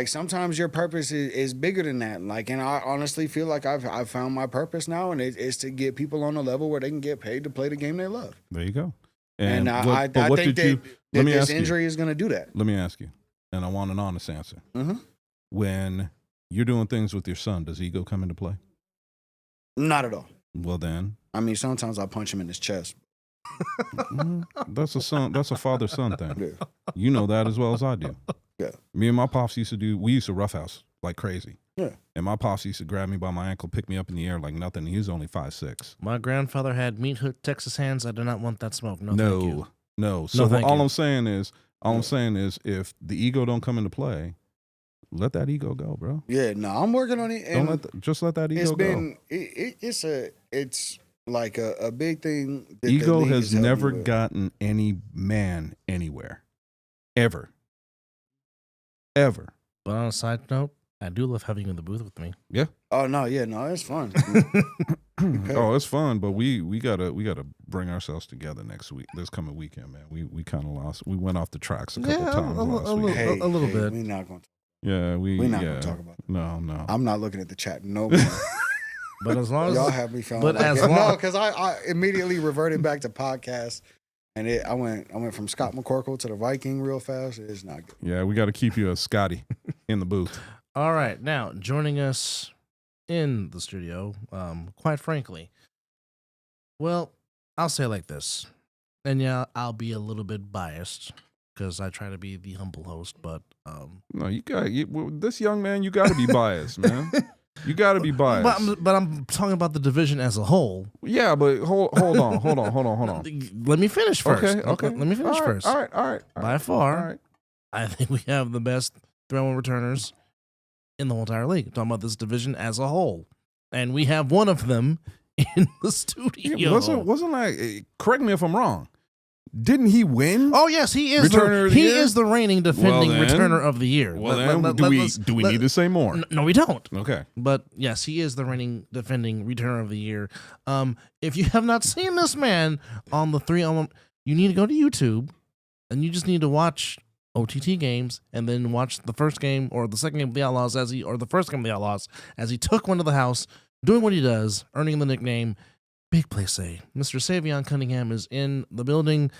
Sometimes your purpose is bigger than that. And I honestly feel like I've found my purpose now, and it's to get people on a level where they can get paid to play the game they love. There you go. And I what think did you? Let me this ask you. injury is going to do that. Let me ask you, and I want an honest answer. Mm-hmm. When you're doing things with your son, does ego come into play? Not at all. Well, then I mean, sometimes I punch him in his chest. that's a father-son thing. Yeah. You know that as well as I do. Yeah. Me and my pops used to roughhouse like crazy. Yeah. And my pops used to grab me by my ankle, pick me up in the air like nothing. He was only 5'6". My grandfather had meat hook Texas hands. I do not want that smoke. No, thank you. No. So thank all you. I'm saying is, if the ego don't come into play, let that ego go, bro. Yeah, no, I'm working on it. And Just let that ego it's go. been it's like a big thing. That the Ego league has helped me never with. gotten any man anywhere, ever. But on a side note, I do love having you in the booth with me. Yeah. Oh no, yeah, no, it's fun. Oh, it's fun, but we gotta bring ourselves together next week. This coming weekend, man. We kind of lost. We went off the tracks a couple times last week. a little bit. We're not going. Yeah, We're not going to talk about it. No. I'm not looking at the chat no more. But as long as Y'all have me feeling but like as that. long- No, because I immediately reverted back to podcasts, and I went from Scott McCorkle to the Viking real fast. It's not good. Yeah, we got to keep you a Scotty in the booth. All right, now joining us in the studio, quite frankly, well, I'll say it like this, and yeah, I'll be a little bit biased because I try to be the humble host, but No, this young man. You got to be biased, man. You got to be biased. but I'm talking about the division as a whole. Yeah, but hold on. Let me finish first. Okay. Let me finish first. All right. By far, All right. I think we have the best throw-in returners in the whole entire league. I'm talking about this division as a whole, and we have one of them in the studio. Yeah, wasn't I? Correct me if I'm wrong. Didn't he win? Oh yes, he is. Returner of the year? Is the reigning defending Well, then. returner of the year. Well, then, do we need to say more? No, we don't. Okay. But yes, he is the reigning defending returner of the year. If you have not seen this man on the 3-on-1, you need to go to YouTube, and you just need to watch OTT games, and then watch the first game or the second game of the Outlaws or the first game of the Outlaws as he took one to the house, doing what he does, earning the nickname Big Play Say. Mr. Sayvione Cunningham is in the building.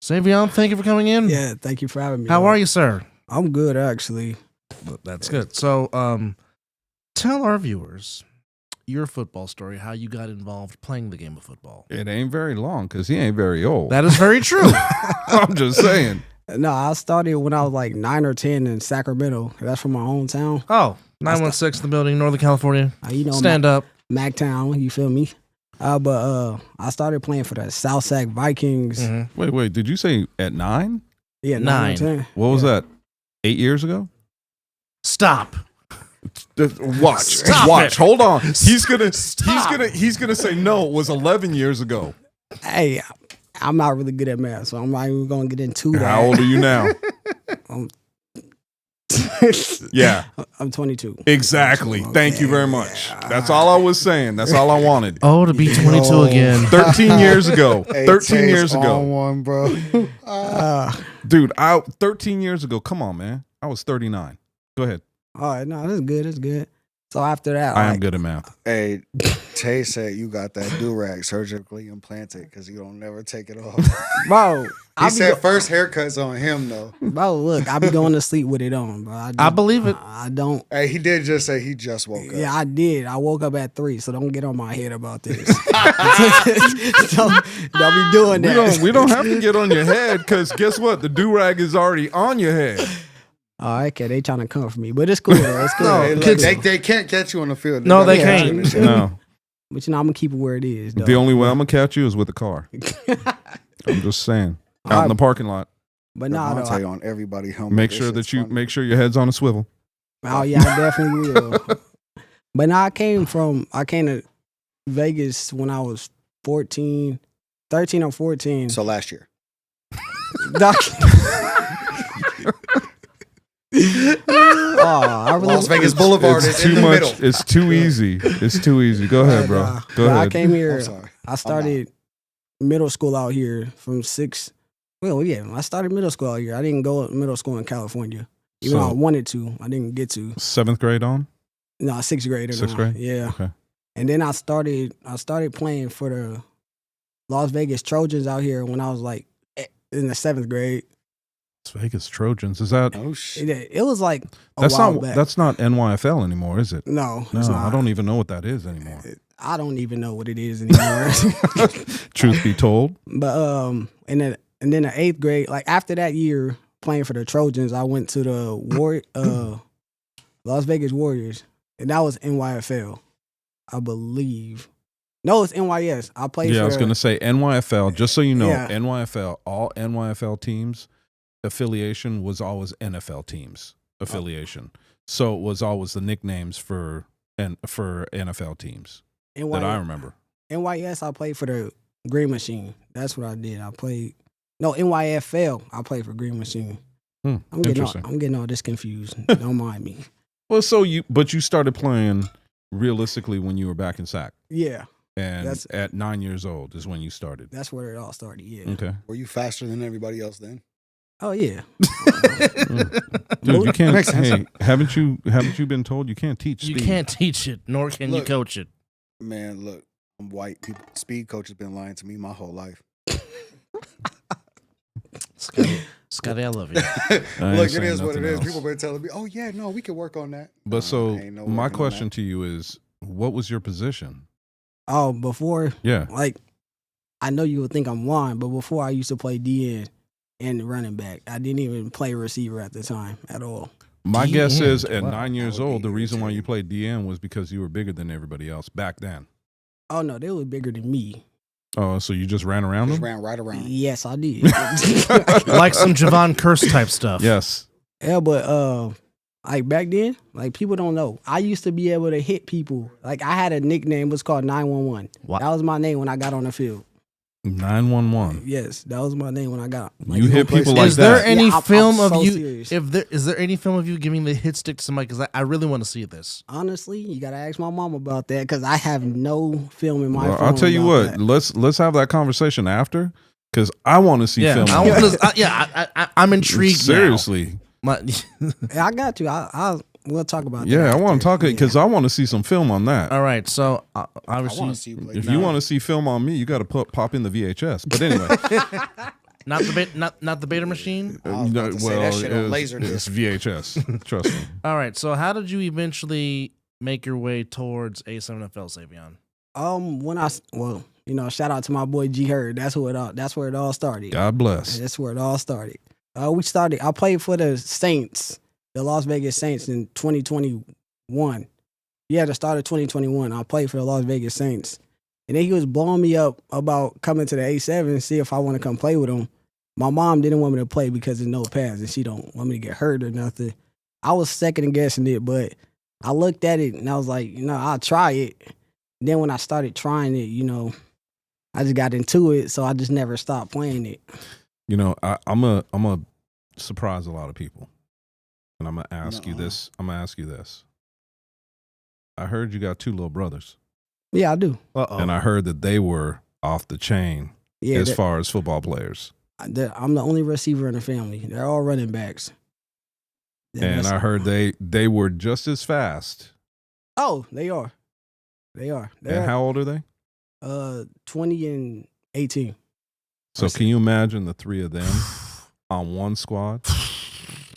Sayvione, thank you for coming in. Yeah, thank you for having me. How are you, sir? I'm good, actually. That's good. So, tell our viewers your football story, how you got involved playing the game of football. It ain't very long because he ain't very old. That is very true. I'm just saying. No, I started when I was like 9 or 10 in Sacramento. That's from my hometown. Oh, 916 in the building, Northern California. Stand up. Mactown, you feel me? But I started playing for the South Sac Vikings. Mm-hmm. Wait. Did you say at 9? Yeah, 9 9. or 10. What was that? 8 years ago? Stop. Watch. Stop Watch. it. Hold on. He's gonna Stop. he's gonna say no. It was 11 years ago. Hey, I'm not really good at math, so I'm not even going to get into that. How old are you now? Yeah. I'm 22. Exactly. Thank you very much. That's all I was saying. That's all I wanted. Oh, to be 22 Yo. again. 13 years ago. Hey, 13 Tate's years ago. on one, bro. Dude, 13 years ago. Come on, man. I was 39. Go ahead. All right, no, that's good. That's good. So after that, I am good at math. Hey, Tay said you got that do-rag surgically implanted because you don't never take it off. bro. He said first haircut's on him, though. Bro, look, I be going to sleep with it on, bro. I believe it. I don't. Hey, he did just say he just woke up. Yeah, I did. I woke up at 3, so don't get on my head about this. don't be doing that. We don't have to get on your head because guess what? The do-rag is already on your head. All right, okay, they trying to come for me, but it's cool. Though. It's cool. Hey, look, they can't catch you on the field. No, they gotta catch you can't. in the show. No. But I'm gonna keep it where it is. Though. The only way I'm going to catch you is with a car. I'm just saying. Out in the parking lot. But nah, though. Devontae on everybody helmet. Make This sure shit's that funny. make sure your head's on a swivel. Oh yeah, I definitely will. But now I came to Vegas when I was 13 or 14. So last year. I really, Las Vegas Boulevard It's is in too the much. middle. It's too easy. It's too easy. Go ahead, bro. Go I ahead. came here. I'm sorry. I started middle school out here from 6. Well, yeah, I started middle school out here. I didn't go to middle school in California. Even though I wanted to, I didn't get to. 7th grade on? No, 6th grade. 6th grade? Yeah. Okay. And then I started playing for the Las Vegas Trojans out here when I was like in the 7th grade. Las Vegas Trojans. Is that? Oh, shit. It was like That's while not. back. That's not NYFL anymore, is it? No, No, it's not. I don't even know what that is anymore. I don't even know what it is anymore. Truth be told. But and then the 8th grade, like after that year playing for the Trojans, I went to the Las Vegas Warriors, and that was NYFL, I believe. No, it's NYS. I played. Yeah, for I was going to say NYFL. Just so you know, Yeah. NYFL, all NYFL teams affiliation was always NFL teams affiliation. So it was always the nicknames for NFL teams that I remember. NYS, I played for the Green Machine. That's what I did. NYFL, I played for Green Machine. I'm getting all this confused. Don't mind me. Well, but you started playing realistically when you were back in SAC. Yeah, And at 9 years old is when you started. that's where it all started. Yeah. Okay. Were you faster than everybody else then? Oh yeah. Dude, you can't. Makes sense. Hey, haven't you been told you can't teach You speed? can't teach it, nor can you Look. coach it. Man, look, I'm white. People, speed coach has been lying to me my whole life. Scotty, I love you. I ain't Look, it saying is what it nothing is. else. People been telling me, oh, yeah, no, we can work on that. But so ain't no my working on question that. to you is, what was your position? Oh, before Yeah. like I know you would think I'm lying, but before I used to play DN and running back. I didn't even play receiver at the time at all. My guess DN. is at Wow. 9 years That would old, be the reason why irritating. you played DN was because you were bigger than everybody else back then. Oh no, they were bigger than me. Oh, so you just ran around Just them? ran right around. Yes, I did. Like some Javon Curse type stuff. Yes. Yeah, but like back then, like people don't know. I used to be able to hit people. Like I had a nickname, it was called 911. Wow. That was my name when I got on the field. 911. Yes, that was my name when I got. You hit play people sports? like Is there that. any Yeah, I'm film so of you? serious. Is there any film of you giving the hit stick to somebody? Because I really want to see this. Honestly, you gotta ask my mom about that because I have no film in my Well, phone. I'll tell you about what. that. Let's have that conversation after, because I want to see Yeah, film. I on want that. to. I'm intrigued. Seriously. Now. Yeah, I got you. We'll talk about that. Yeah, I want to after. talk because I want to see some film on that. All right. So I obviously, want to see you play. If you want to see film on me, you got to pop in the VHS. But anyway, not the beta machine. I was about to say that shit on it's Laserdisc. VHS. Trust me. All right. So how did you eventually make your way towards A7FL, Sayvione? Shout out to my boy G Hurd. That's where it all started. God bless. That's where it all started. I played for the Saints, the Las Vegas Saints in 2021. Yeah, the start of 2021. I played for the Las Vegas Saints. And then he was blowing me up about coming to the A7, see if I want to come play with him. My mom didn't want me to play because there's no pads and she don't want me to get hurt or nothing. I was second guessing it, but I looked at it and I was like, I'll try it. Then when I started trying it, I just got into it, so I just never stopped playing it. I'm a surprise a lot of people, and I'm gonna ask you Nuh-uh. this. I heard you got 2 little brothers, Yeah, I do. Uh-oh. and I heard that they were off the chain Yeah, as far as football players. I'm the only receiver in the family. They're all running backs. And I heard they were just as fast. Oh, they are. They're And how old are they? 20 and 18. So can you imagine the three of them on one squad?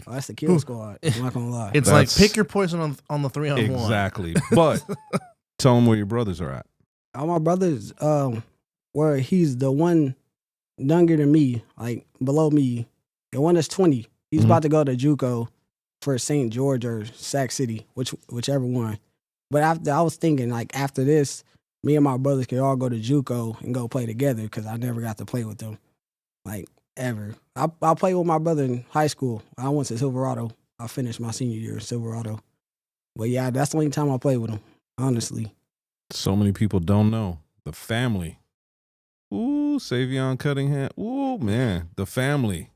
Oh, that's the kill squad. I'm not gonna lie. It's like pick your poison on the 3-on-1. Exactly. But tell them where your brothers are at. All my brothers, where he's the one younger than me, like below me, the one that's 20. He's about to go to JUCO for St. George or Sac City, whichever one. But after I was thinking, like after this, me and my brothers could all go to JUCO and go play together because I never got to play with them, like ever. I played with my brother in high school. I went to Silverado. I finished my senior year in Silverado. But yeah, that's the only time I played with him, honestly. So many people don't know the family. Ooh, Sayvione Cunningham. Ooh, man, the family.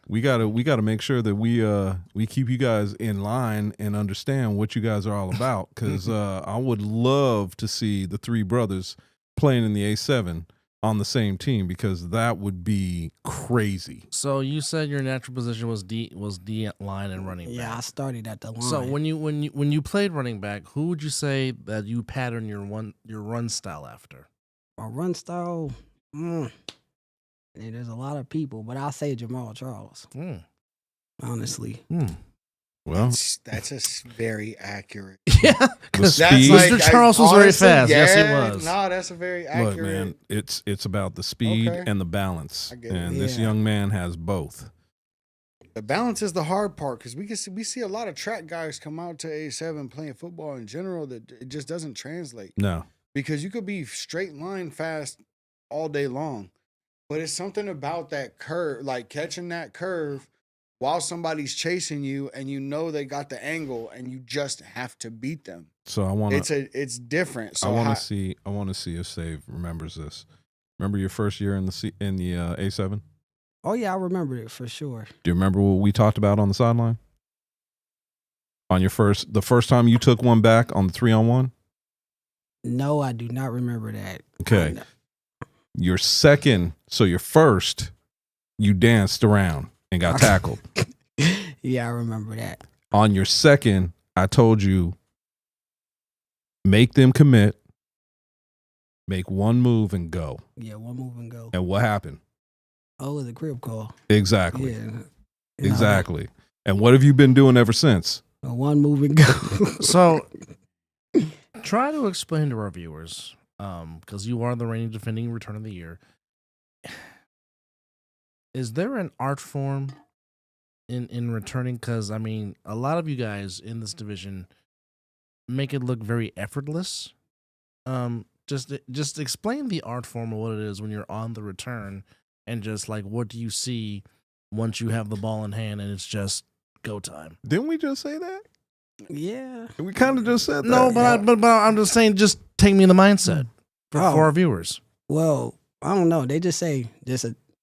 We gotta make sure that we keep you guys in line and understand what you guys are all about. Because I would love to see the three brothers playing in the A7 on the same team, because that would be crazy. So you said your natural position was D line and running back. Yeah, I started at the line. So when you played running back, who would you say that you pattern your run style after? My run style, there's a lot of people, but I'll say Jamal Charles. Honestly. Well, that's a very accurate. Yeah, because speed. Mr. Charles was very fast. Yeah, Yes, he was. No, that's a very accurate. Look, man, it's about the speed and the balance, and this young man has both. The balance is the hard part, because we see a lot of track guys come out to A7 playing football in general that it just doesn't translate. No, because you could be straight line fast all day long, but it's something about that curve, like catching that curve while somebody's chasing you, and you know they got the angle, and you just have to beat them. so I want to. It's different. So I want to see. I want to see if Save remembers this. Remember your first year in the A7? Oh yeah, I remember it for sure. Do you remember what we talked about on the sideline? On the first time you took one back on the 3-on-1? No, I do not remember that. Okay. Your second, so your first, you danced around and got tackled. Yeah, I remember that. On your second, I told you, make them commit, make one move and go. Yeah, one move and go. And what happened? Oh, it was a crib call. Exactly. Yeah. Exactly. And what have you been doing ever since? One move and go. So try to explain to our viewers, because you are the reigning defending return of the year. Is there an art form in returning? Because I mean, a lot of you guys in this division make it look very effortless. Just explain the art form of what it is when you're on the return, and just like what do you see once you have the ball in hand and it's just go time. Didn't we just say that? Yeah. We kind of just said that. No, but I'm just saying, just take me in the mindset for our viewers. Well, I don't know. They just say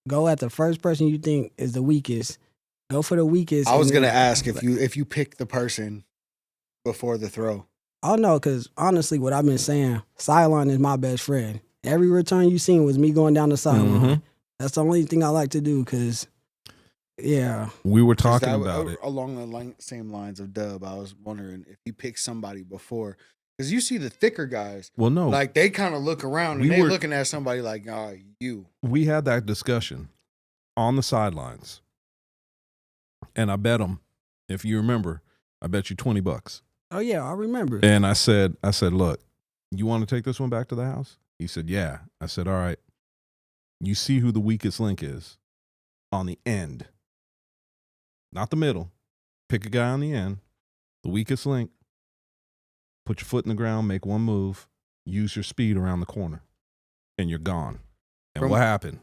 go at the first person you think is the weakest. Go for the weakest. I was gonna ask if you pick the person before the throw. Oh no, because honestly, what I've been saying, sideline is my best friend. Every return you seen was me going down the sideline. Mm-hmm. That's the only thing I like to do. Because we were talking about it along the same lines of Dub. I was wondering if he picked somebody before, because you see the thicker guys. Well, no, like they kind of look around and they're looking at somebody like, "Oh, you." We had that discussion on the sidelines, and I bet him, if you remember, I bet you $20. Oh yeah, I remember. And I said, look, you want to take this one back to the house? He said, yeah. I said, all right. You see who the weakest link is on the end, not the middle. Pick a guy on the end, the weakest link. Put your foot in the ground, make one move, use your speed around the corner, and you're gone. And what happened?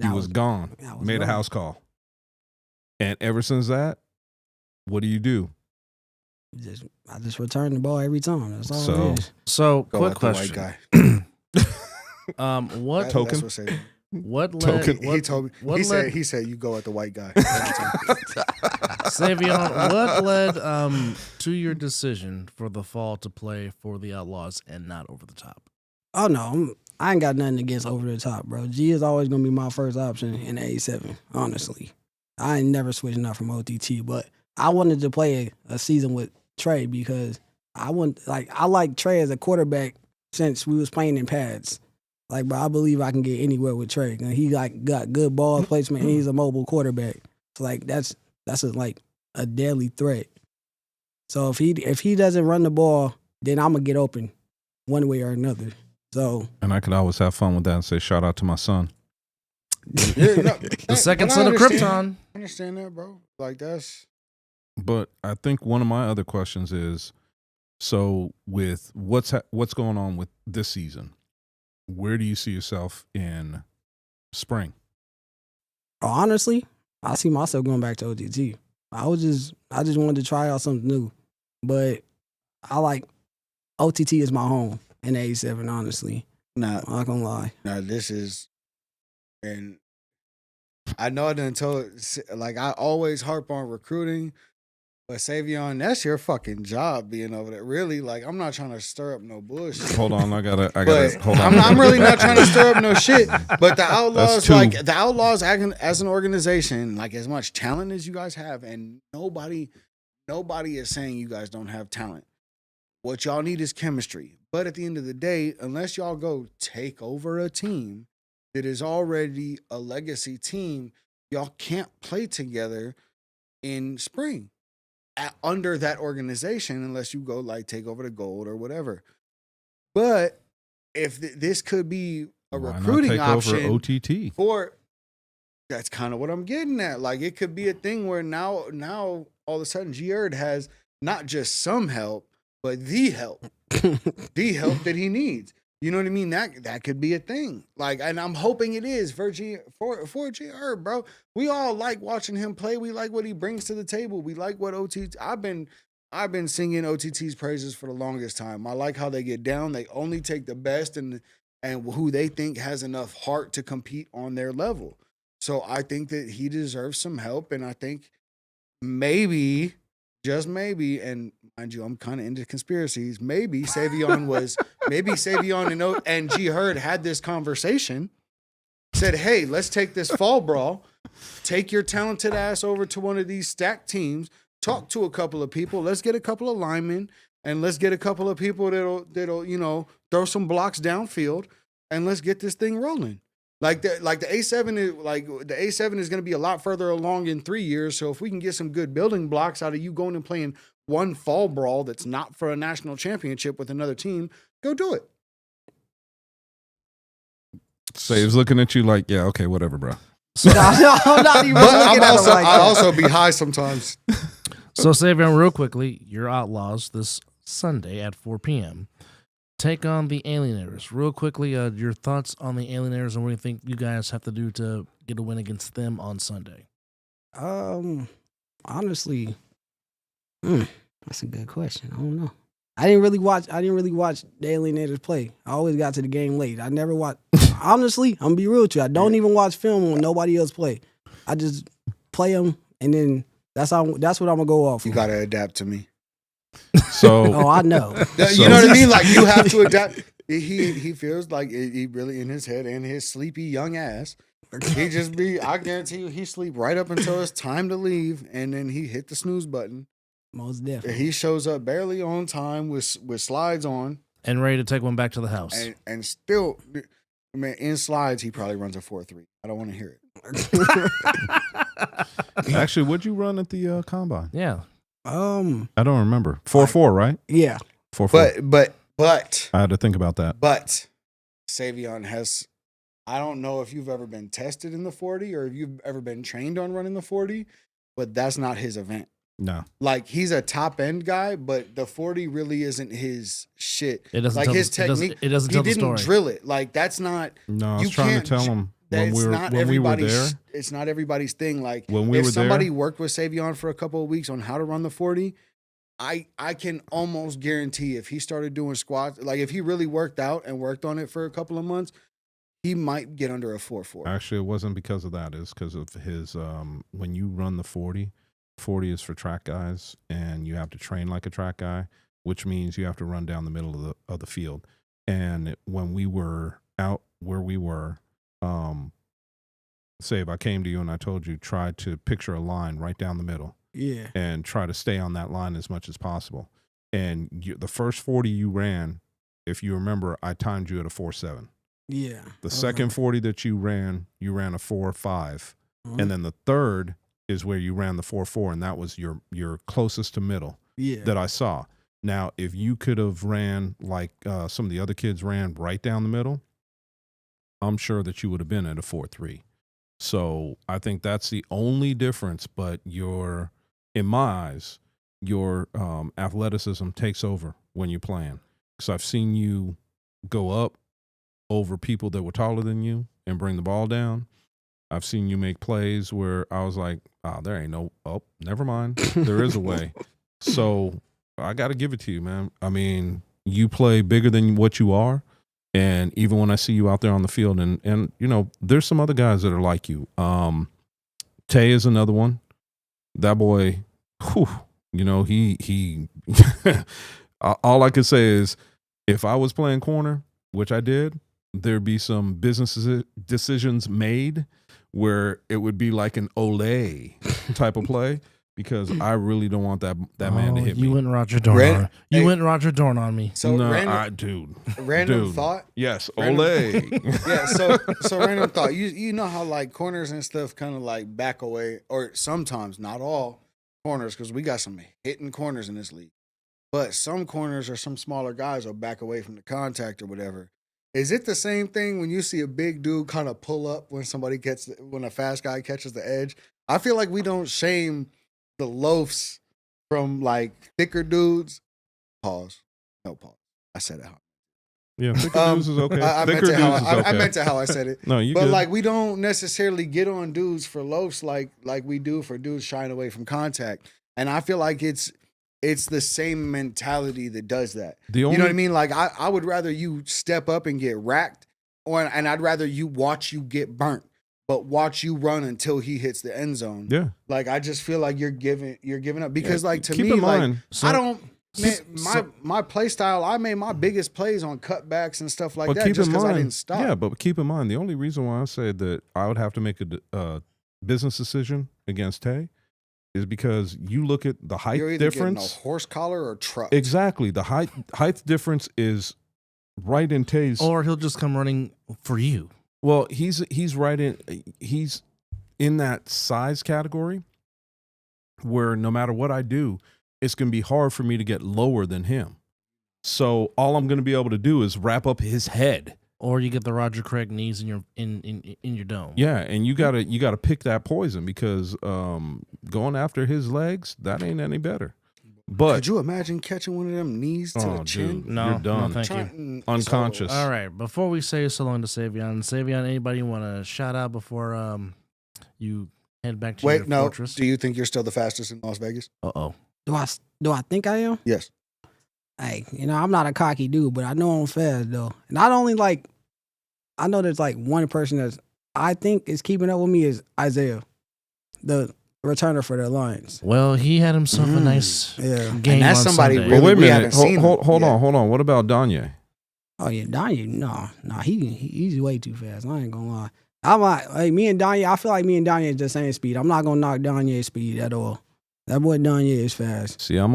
He was gone. Made a house call. And ever since that, what do? I just return the ball every time. That's all it is. So Go quick question. White guy. What token? That's what what led? Token. He told me. He said you go at the white guy. Sayvione, what led to your decision for the fall to play for the Outlaws and not Over the Top? Oh no, I ain't got nothing against over the top, bro. G is always gonna be my first option in the A7. Honestly, I ain't never switching up from OTT, but I wanted to play a season with Trey because I like Trey as a quarterback since we was playing in pads. Like, but I believe I can get anywhere with Trey. And he got good ball placement and he's a mobile quarterback. So like that's a deadly threat. So if he doesn't run the ball, then I'm gonna get open one way or another. So And I could always have fun with that and say shout out to my son. Yeah, The second but son I of understand- Krypton. I understand that, bro. Like that's But I think one of my other questions is, so with what's going on with this season, where do you see yourself in spring? honestly, I see myself going back to OTT. I just wanted to try out something new. But I like OTT is my home in the A7, honestly. not. I'm not gonna lie. Now this is, and I know I didn't tell it. Like I always harp on recruiting, but Sayvione, that's your fucking job being over there. Really, like I'm not trying to stir up no bullshit. Hold on, I gotta But hold on. I'm really not trying to stir up no shit. But the Outlaws, two. like the Outlaws, acting as an organization, like as much talent as you guys have, and nobody is saying you guys don't have talent. What y'all need is chemistry. But at the end of the day, unless y'all go take over a team that is already a legacy team, y'all can't play together in spring under that organization unless you go like take over the gold or whatever. But if this could be a Why not recruiting take option over OTT? for, that's kind of what I'm getting at. Like it could be a thing where now all of a sudden G-Erd has not just some help, but the help that he needs. You know what I mean? That could be a thing. Like, and I'm hoping it is for G-Erd, bro. We all like watching him play. We like what he brings to the table. We like what OTT. I've been singing OTT's praises for the longest time. I like how they get down. They only take the best and who they think has enough heart to compete on their level. So I think that he deserves some help, and I think maybe, just maybe, and mind you, I'm kind of into conspiracies. Maybe Sayvione and G Herd had this conversation, said, "Hey, let's take this fall brawl. Take your talented ass over to one of these stacked teams. Talk to a couple of people. Let's get a couple of linemen, and let's get a couple of people that'll throw some blocks downfield, and let's get this thing rolling." Like the A7 is going to be a lot further along in 3 years. So if we can get some good building blocks out of you going and playing one fall brawl that's not for a national championship with another team, go do it. Saves looking at you like, yeah, okay, whatever, bro. So, I'm not even But looking at him like I that. also be high sometimes. so Sayvione, real quickly, your Outlaws this Sunday at 4 p.m. take on the Alienators. Real quickly, your thoughts on the Alienators and what you think you guys have to do to get a win against them on Sunday. Honestly, that's a good question. I don't know. I didn't really watch the Alienators play. I always got to the game late. I never watched. Honestly, I'm gonna be real with you. I don't even watch film when nobody else play. I just play them, and then that's what I'm gonna go off. You on. got to adapt to me. So Oh, I know. You know what I mean? Like you have to adapt. He feels like he really in his head and his sleepy young ass. He just I guarantee you, he sleep right up until it's time to leave, and then he hit the snooze button. Most definitely. He shows up barely on time with slides on, And ready to take one back to the house. and still, man, in slides he probably runs a 4.3. I don't want to hear it. actually, what'd you run at the combine? Yeah. I don't remember. 4.4, right? Yeah. 4.4. But I had to think about that. But Sayvione has, I don't know if you've ever been tested in the 40 or if you've ever been trained on running the 40, but that's not his event. No. Like he's a top end guy, but the 40 really isn't his shit. It doesn't like tell his the- it doesn't- technique. it doesn't he tell the didn't story. drill it. Like that's not. No, I you was trying can't to tell him That's when not we were everybody's. there. It's not everybody's thing. Like When we if were somebody there- worked with Sayvione for a couple of weeks on how to run the 40, I can almost guarantee if he started doing squats, like if he really worked out and worked on it for a couple of months, he might get under a 4.4. Actually, it wasn't because of that. It's because of his, when you run the 40 is for track guys, and you have to train like a track guy, which means you have to run down the middle of the field. And when we were out where we were, say if I came to you and I told you try to picture a line right down the middle, Yeah. and try to stay on that line as much as possible. And the first 40 you ran, if you remember, I timed you at a 4.7. Yeah. The second 40 that you ran a 4.5, and then the third is where you ran the 4.4, and that was your closest to middle that I saw. Now, if you could have ran like some of the other kids ran right down the middle, I'm sure that you would have been at a 4.3. So I think that's the only difference. But in my eyes, your athleticism takes over when you're playing. Because I've seen you go up over people that were taller than you and bring the ball down. I've seen you make plays where I was like, there ain't no, never mind. There is a way. So I got to give it to you, man. I mean, you play bigger than what you are. And even when I see you out there on the field, and you know, there's some other guys that are like you. Tay is another one. That boy, whew, you know, he all I could say is if I was playing corner, which I did, there'd be some business decisions made where it would be like an Olay type of play, because I really don't want that man to hit me. You went Roger Dorn. Went Roger Dorn on me. So no, random thought. Yes, Random, Olay. Yeah. So random thought. You know how like corners and stuff kind of like back away, or sometimes not all corners, because we got some hitting corners in this league. But some corners or some smaller guys will back away from the contact or whatever. Is it the same thing when you see a big dude kind of pull up when a fast guy catches the edge? I feel like we don't shame the loafs from like thicker dudes. Pause. No pause. I said it. Yeah, thicker dudes is okay. I meant to how I said it. No, you but good. like we don't necessarily get on dudes for loafs like we do for dudes shying away from contact. And I feel like it's the same mentality that does that. You know what I mean? Like I would rather you step up and get racked, and I'd rather you watch you get burnt, but watch you run until he hits the end zone. Yeah. Like I just feel like you're giving up, because like to keep me, in like mind, I don't. Man, my play style, I made my biggest plays on cutbacks and stuff like that just because I didn't stop. Yeah, but keep in mind, the only reason why I say that I would have to make a business decision against Tay is because you look at the height You're either difference. getting a horse collar or truck. Exactly. The height difference is right in Tay's. Or he'll just come running for you. Well, he's in that size category where no matter what I do, it's going to be hard for me to get lower than him. So all I'm going to be able to do is wrap up his head. Or you get the Roger Craig knees in your dome. Yeah, and you gotta pick that poison, because going after his legs, that ain't any better. But could you imagine catching one of them knees to the chin? Dude, No, you're done. no, thank you. Unconscious. All right, before we say so long to Sayvione, anybody want to shout out before you head back to your fortress? Do you think you're still the fastest in Las Vegas? Uh-oh. Do I think I am? Yes. Hey, you know, I'm not a cocky dude, but I know I'm fast though. Not only like, I know there's like one person that I think is keeping up with me is Isaiah, the returner for the Lions. Well, he had himself a nice Yeah. game And that's on somebody Sunday. really- Well, wait a we minute. haven't seen Hold him on. What about Danye? Oh yeah, Danye, no, he's way too fast. I ain't gonna lie. I'm like me and Danye. I feel like me and Danye is the same speed. I'm not gonna knock Danye's speed at all. That boy Danye is fast. See, I'm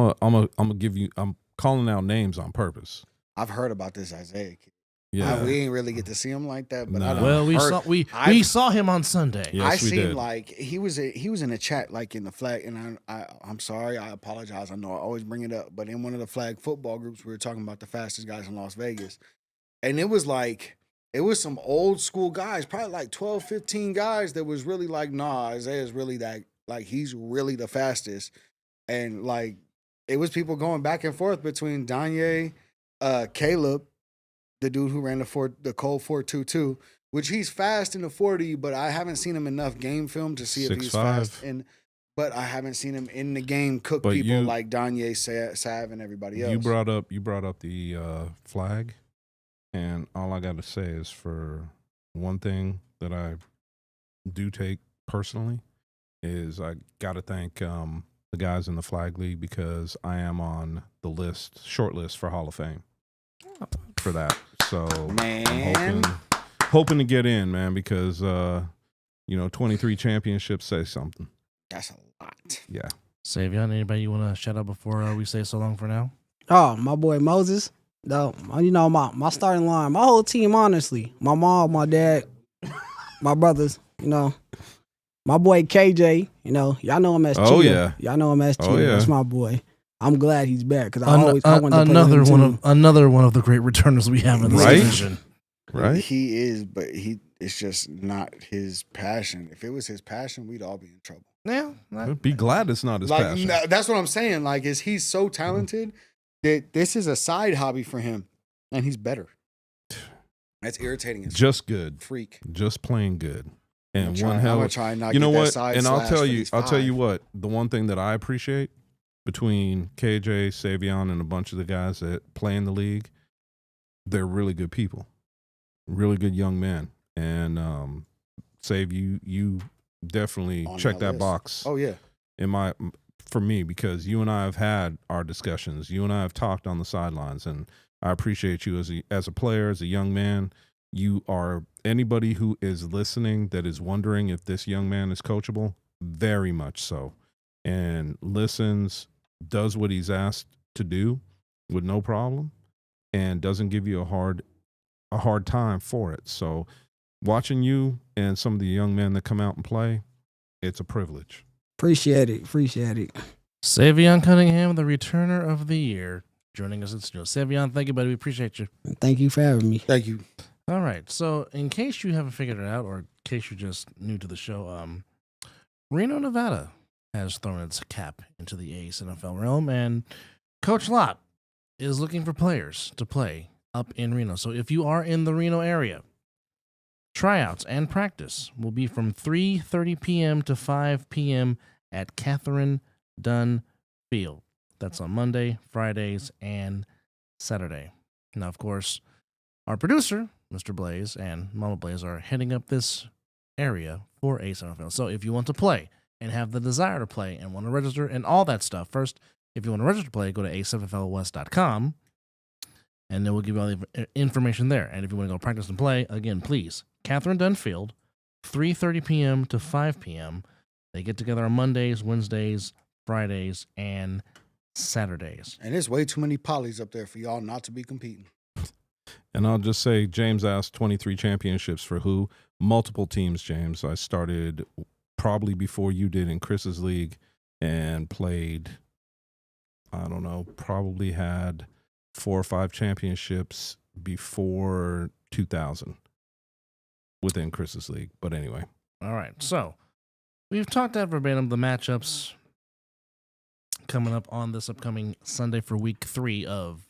calling out names on purpose. I've heard about this Isaiah kid. Yeah. We ain't really get to see him like that, but Nah. Well, we saw him on Sunday. Yes, I we seen did. like he was in a chat like in the flag, and I'm sorry, I apologize. I know I always bring it up, but in one of the flag football groups, we were talking about the fastest guys in Las Vegas, and it was some old school guys, probably like 12, 15 guys that was really like, nah, Isaiah's really that, like he's really the fastest, and like it was people going back and forth between Danye, Caleb, the dude who ran the Cole 4.22, which he's fast in the 40, but I haven't seen him enough game film to see if he's 6'5". fast. But I haven't seen him in the game cook But people you- like Danye, Sav, and everybody else. You brought up the flag, and all I got to say is, for one thing that I do take personally is I got to thank the guys in the flag league, because I am on the short list for Hall of Fame for that. So Man. I'm hoping hoping to get in, man, because 23 championships say something. That's a lot. Yeah. Sayvione, anybody you want to shout out before we say so long for now? Oh, my boy Moses. No, my starting line, my whole team, honestly. My mom, my dad, my brothers, my boy KJ, y'all know him as Oh, Chill. yeah. Y'all know him as Chill. Oh, yeah. That's my boy. I'm glad he's back because I wanted to play another with him too. another one of the great returners we have in this Right? division. Right? He is, but it's just not his passion. If it was his passion, we'd all be in trouble. Yeah, Be glad it's not his passion. No, that's what I'm saying. Like, he's so talented that this is a side hobby for him, and he's better. That's irritating. As Just good. freak. Just plain good. And I'm one gonna hell. try and not You know get that what? side And I'll slash tell for you. these I'll tell you 5. what. The one thing that I appreciate between KJ, Sayvione, and a bunch of the guys that play in the league, they're really good people, really good young men. And Save, you definitely On check my that list. box. Oh yeah. For me, because you and I have had our discussions. You and I have talked on the sidelines, and I appreciate you as a player, as a young man. You are anybody who is listening that is wondering if this young man is coachable, very much so, and listens, does what he's asked to do with no problem, and doesn't give you a hard time for it. So watching you and some of the young men that come out and play, it's a privilege. Appreciate it. Sayvione Cunningham, the returner of the year, joining us in studio. Sayvione, thank you, buddy. We appreciate you. Thank you for having me. Thank you. All right. So, in case you haven't figured it out, or in case you're just new to the show, Reno, Nevada has thrown its cap into the Ace NFL realm, and Coach Lott is looking for players to play up in Reno. So, if you are in the Reno area, tryouts and practice will be from 3:30 p.m. to 5 p.m. at Catherine Dunn Field. That's on Monday, Fridays, and Saturday. Now, of course, our producer, Mr. Blaze, and Mama Blaze are heading up this area for Ace NFL. So if you want to play and have the desire to play and want to register and all that stuff, first, if you want to register to play, go to aceflwest.com, and then we'll give you all the information there. And if you want to go practice and play, again, please, Catherine Dunn Field, 3:30 p.m. to 5 p.m. They get together on Mondays, Wednesdays, Fridays, and Saturdays. And there's way too many polys up there for y'all not to be competing. And I'll just say, James asked 23 championships for who? Multiple teams, James. I started probably before you did in Chris's league and played, I don't know, probably had 4 or 5 championships before 2000 within Chris's league. But anyway. All right. So we've talked ad verbatim the matchups coming up on this upcoming Sunday for week 3 of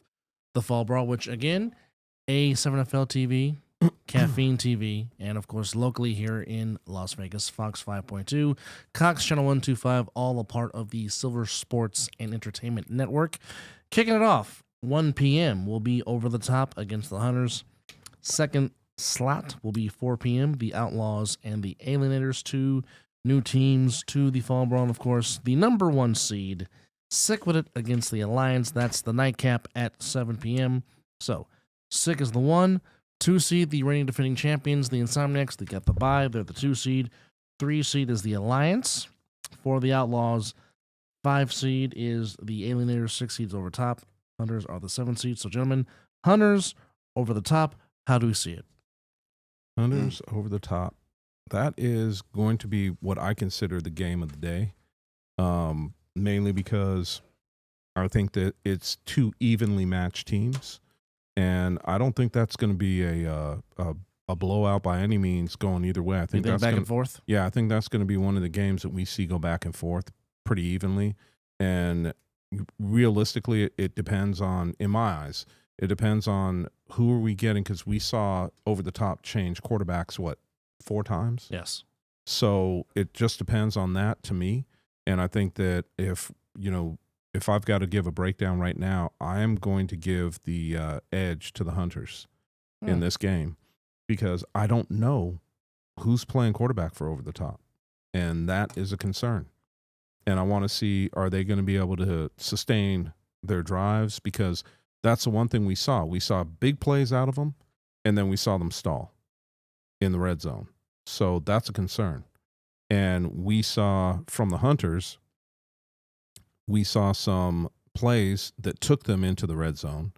the Fall Brawl, which again, A7FL TV, Caffeine TV, and of course locally here in Las Vegas, Fox 5.2, Cox Channel 125, all a part of the Silver Sports and Entertainment Network. Kicking it off, 1 p.m. will be Over the Top against the Hunters. Second slot will be 4 p.m. The Outlaws and the Alienators, 2 new teams to the Fall Brawl. And of course, the number 1 seed, Sickwidit against the Alliance. That's the nightcap at 7 p.m. So, Sick is the 1. 2 seed, the reigning defending champions, the Insomniacs. They got the bye. They're the 2 seed. 3 seed is the Alliance for the Outlaws. 5 seed is the Alienators. 6 seeds over top. Hunters are the 7 seed. So, gentlemen, Hunters over the top. How do we see it? Hunters over the top. That is going to be what I consider the game of the day, mainly because I think that it's 2 evenly matched teams, and I don't think that's going to be a blowout by any means going either way. I think that's back and forth. Yeah, I think that's going to be one of the games that we see go back and forth pretty evenly, and realistically, it depends on, in my eyes, it depends on who are we getting, because we saw Over the Top change quarterbacks, 4 times? Yes. So it just depends on that to me. And I think that if I've got to give a breakdown right now, I am going to give the edge to the Hunters in this game, because I don't know who's playing quarterback for Over the Top. And that is a concern. And I want to see, are they going to be able to sustain their drives? Because that's the one thing we saw. We saw big plays out of them, and then we saw them stall. in the red zone. So that's a concern. And we saw from the Hunters, we saw some plays that took them into the red zone.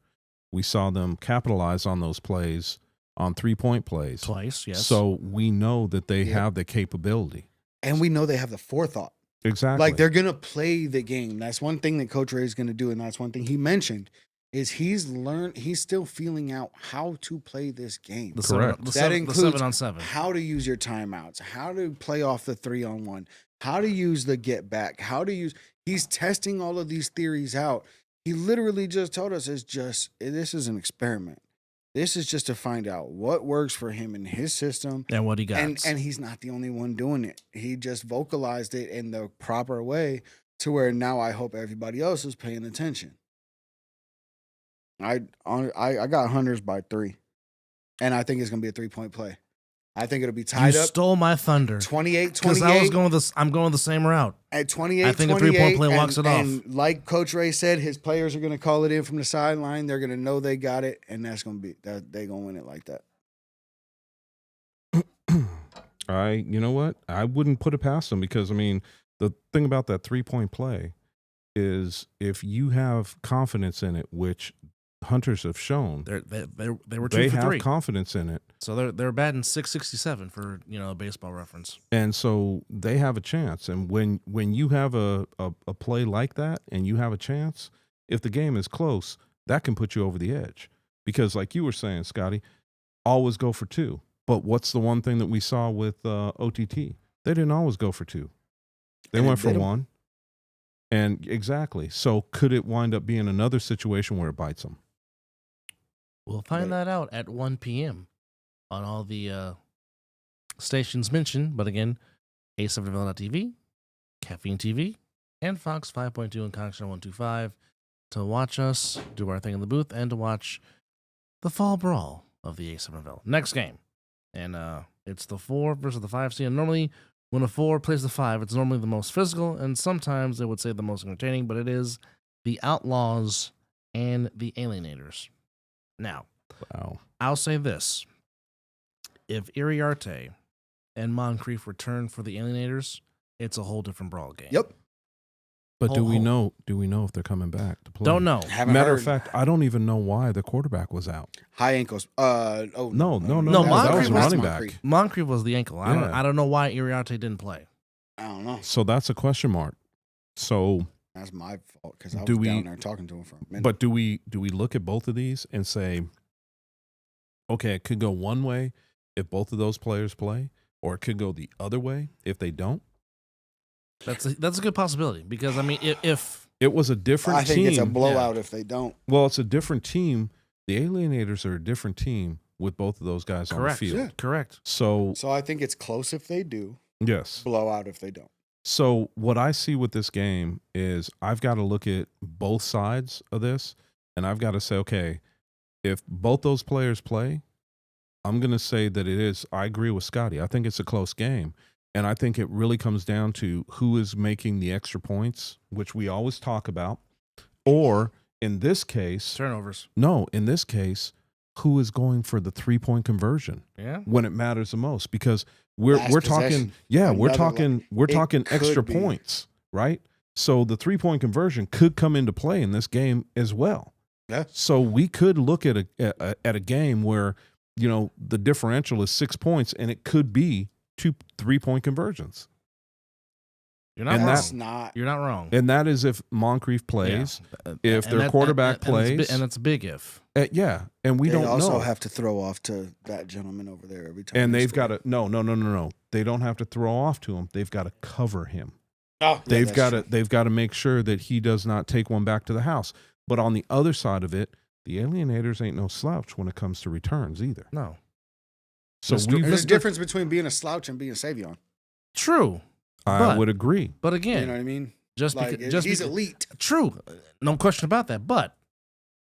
We saw them capitalize on those plays on 3-point plays. Twice, yes. So we know that they have the capability. And we know they have the forethought. Exactly. Like, they're going to play the game. That's one thing that Coach Ray is going to do, and that's one thing he mentioned, is he's still feeling out how to play this game. Correct. That includes the 7-on-7. how to use your timeouts, how to play off the 3-on-1, how to use the get back, he's testing all of these theories out. He literally just told us this is an experiment. This is just to find out what works for him in his system. And what he got. And he's not the only one doing it. He just vocalized it in the proper way to where now I hope everybody else is paying attention. I got Hunters by 3. And I think it's going to be a 3-point play. I think it'll be tied you up. Stole my thunder. 28-28. Because I'm going the same route. At 28-28. I think a 3-point play walks it off. And like Coach Ray said, his players are going to call it in from the sideline. They're going to know they got it, and that's going to be they're going to win it like that. You know what? I wouldn't put it past them because, I mean, the thing about that 3-point play is if you have confidence in it, which Hunters have shown, they were 2 they for have 3. confidence in it. So they're batting .667 for a baseball reference. And so they have a chance. And when you have a play like that and you have a chance, if the game is close, that can put you over the edge. Because like you were saying, Scotty, always go for 2. But what's the one thing that we saw with OTT? They didn't always go for 2. They went for 1. And exactly. So could it wind up being another situation where it bites them? We'll find that out at 1 p.m. on all the stations mentioned. But again, A7TV, Caffeine TV, and Fox 5.2 and Connection 125 to watch us do our thing in the booth and to watch the fall brawl of the A7NFL. Next game. And it's the 4 versus the 5 seed. And normally, when a 4 plays the 5, it's normally the most physical, and sometimes they would say the most entertaining, but it is the Outlaws and the Alienators. Now, Wow. I'll say this. If Iriarte and Moncrief return for the Alienators, it's a whole different brawl game. Yep. But do we know if they're coming back to play? Don't know. Matter of fact, I don't even know why the quarterback was out. High ankles. No, No, that was Moncrief running was back. Moncrief was the ankle. Yeah. I don't know why Iriarte didn't play. I don't know. So that's a question mark. So That's my fault because I was Do we- down there talking to him for a minute. but do we look at both of these and say, okay, it could go one way if both of those players play, or it could go the other way if they don't? That's a good possibility because I mean if It was a different I think team. it's a blowout if they don't. Well, it's a different team. The Alienators are a different team with both of those guys on the correct, field. Yeah. correct. So, So I think it's close if they do. yes. Blowout if they don't. So what I see with this game is I've got to look at both sides of this, and I've got to say, okay, if both those players play, I'm going to say that it is. I agree with Scotty. I think it's a close game, and I think it really comes down to who is making the extra points, which we always talk about, or in this case, Turnovers. no, in this case, who is going for the 3-point conversion Yeah. when it matters the most? Because we're Last talking, possession. yeah, we're Another talking it talking could extra be. points, right? So the 3-point conversion could come into play in this game as well. Yeah. So we could look at a game where, you know, the differential is 6 points and it could be 2 3-point conversions. You're not And wrong. That's not. You're not wrong. And that is if Moncrief plays, Yeah. if And their that- quarterback and it's plays. and it's a big if. Yeah, and we They don't also know. have to throw off to that gentleman over there every time. And they they've score. got to no. They don't have to throw off to him. They've got to cover him. Oh, They've got to make sure that he does not take one back to the house. But on the other side of it, the Alienators ain't no slouch when it comes to returns either. No. So Mr. There's a difference between being a slouch and being Sayvione. True. I but- would agree. But again, You know what I mean? just Like because he's elite. true. No question about that. But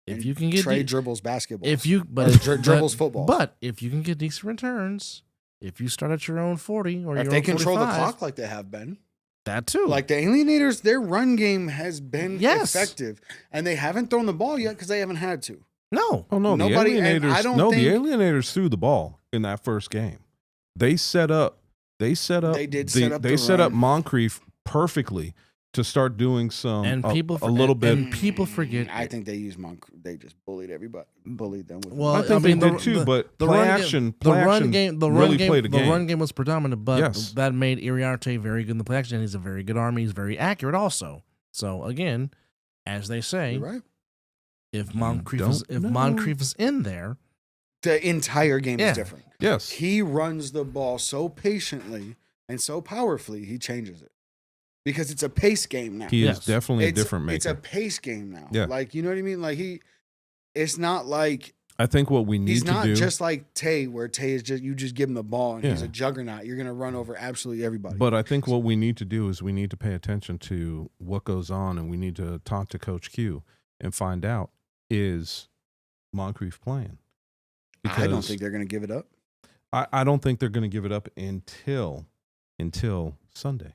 if And you can get Trey dribbles basketball. Dribbles football. But if you can get decent returns, if you start at your own 40 or if your they own control the 45, clock like they have been, that too. like the Alienators, their run game has been Yes. effective, and they haven't thrown the ball yet because they haven't had to. no. Oh no, Nobody- the and Alienators. I don't No, the think- Alienators threw the ball in that first game. They set up They did set up the set up run. Moncrief perfectly. They set the up run. Moncrief perfectly to start doing some And people a little bit. and people forget. I think they used they just bullied everybody, bullied them with. Well, I think mean, they did too, but play action really played a game. The run game was predominant, but Yes. that made Iriarte very good in the play action. He's a very good army. He's very accurate also. So again, as they say, You're right. if You Moncrief don't is in there, The entire game Yeah. is different. Yes. He runs the ball so patiently and so powerfully, he changes it. Because it's a pace game now. He Yes. is definitely a It's- different maker. It's a pace game now. Yeah. Like, you know what I mean? Like it's not like I think what we need he's to not do, just like Tay, where Tay is just you just give him the ball and he's Yeah. a juggernaut. You're gonna run over absolutely everybody. but I think what we need to do is we need to pay attention to what goes on, and we need to talk to Coach Q and find out, is Moncrief playing? I don't think they're gonna give it up. I don't think they're going to give it up until Sunday.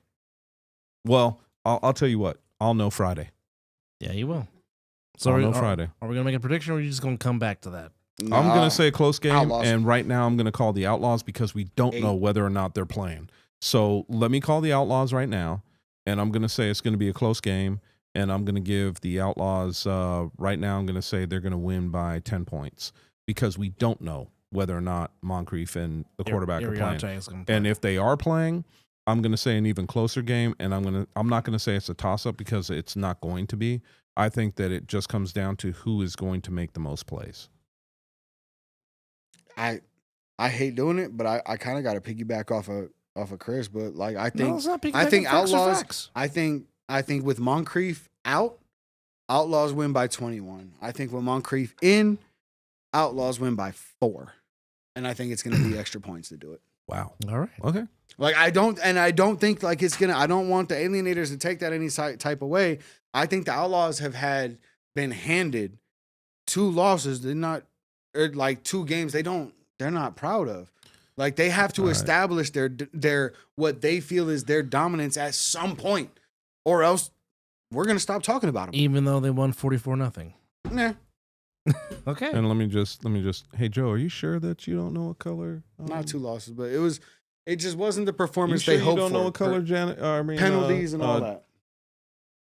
Well, I'll tell you what. I'll know Friday. yeah, you will. So I'll are, know are- Friday. Are we gonna make a prediction, or are you just gonna come back to that? I'm going to say a close game, Outlaws. and right now I'm going to call the Outlaws because we don't know whether or not they're playing. So let me call the Outlaws right now, and I'm going to say it's going to be a close game, and I'm going to give the Outlaws right now. I'm going to say they're going to win by 10 points because we don't know whether or not Moncrief and the quarterback are playing. Iriarte is gonna play. And if they are playing, I'm going to say an even closer game, and I'm not going to say it's a toss-up because it's not going to be. I think that it just comes down to who is going to make the most plays. I hate doing it, but I kind of got to piggyback off of Chris. But like I think No, it's not I think piggybacking. Facts are Outlaws. facts. I think with Moncrief out, Outlaws win by 21. I think with Moncrief in, Outlaws win by 4, and I think it's going to be extra points to do it. Wow. All right. Okay. Like I don't think like it's gonna. I don't want the Alienators to take that any type of way. I think the Outlaws have been handed 2 losses. They're not, or like 2 games. They're not proud of. Like they have to All right. establish their what they feel is their dominance at some point, or else we're gonna stop talking about them. Even though they won 44-0. Nah, Okay. And let me just. Hey Joe, are you sure that you don't know what color? not 2 losses, but it just wasn't the You performance sure they you hoped don't for. know what color Janet? I mean penalties and all that.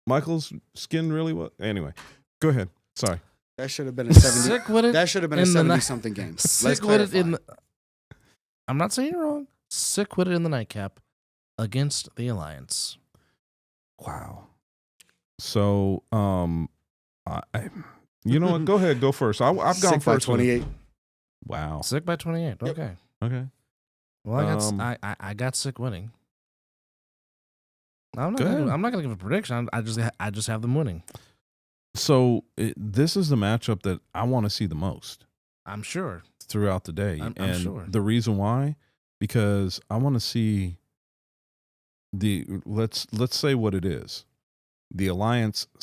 Michael's skin really was. Anyway, go ahead. Sorry. That should have been a 70. Sick with it. That should have been a in the 70-something game. Let's Sick with it clarify. in the. I'm not saying you're wrong. Sick with it in the nightcap against the Alliance. Wow. So, you know what? Go ahead. Go first. I've gone Sick by first. with it. 28. Wow. Sick by 28. Yep. Okay. Okay. Well, I got Sick winning. I'm not Go ahead. gonna give a prediction. I just have them winning. So this is the matchup that I want to see the most I'm sure. throughout the day, I'm and sure. the reason why, because I want to see let's say what it is, the Alliance /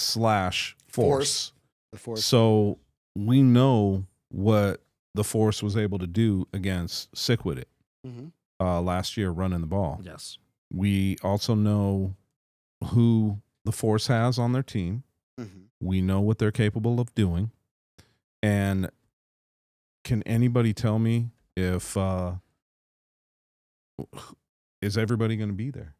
Force. The Force. So we know what the Force was able to do against Sickwidit Mhm. last year running the ball. Yes. We also know who the Force has on their team. Mhm. We know what they're capable of doing. And can anybody tell me if is everybody going to be there?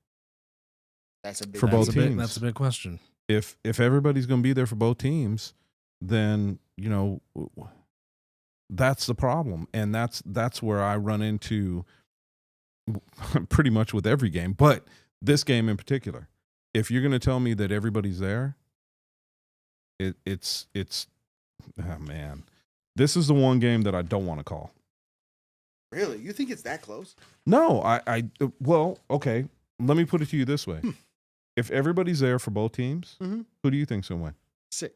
That's a big For both That's a big, teams. that's a big question. If everybody's going to be there for both teams, then that's the problem, and that's where I run into pretty much with every game, but this game in particular. If you're going to tell me that everybody's there, it's oh man, this is the one game that I don't want to call. Really? You think it's that close? No, well, okay. Let me put it to you this way: if everybody's there for both teams, Mhm. who do you think's going to win? Sick.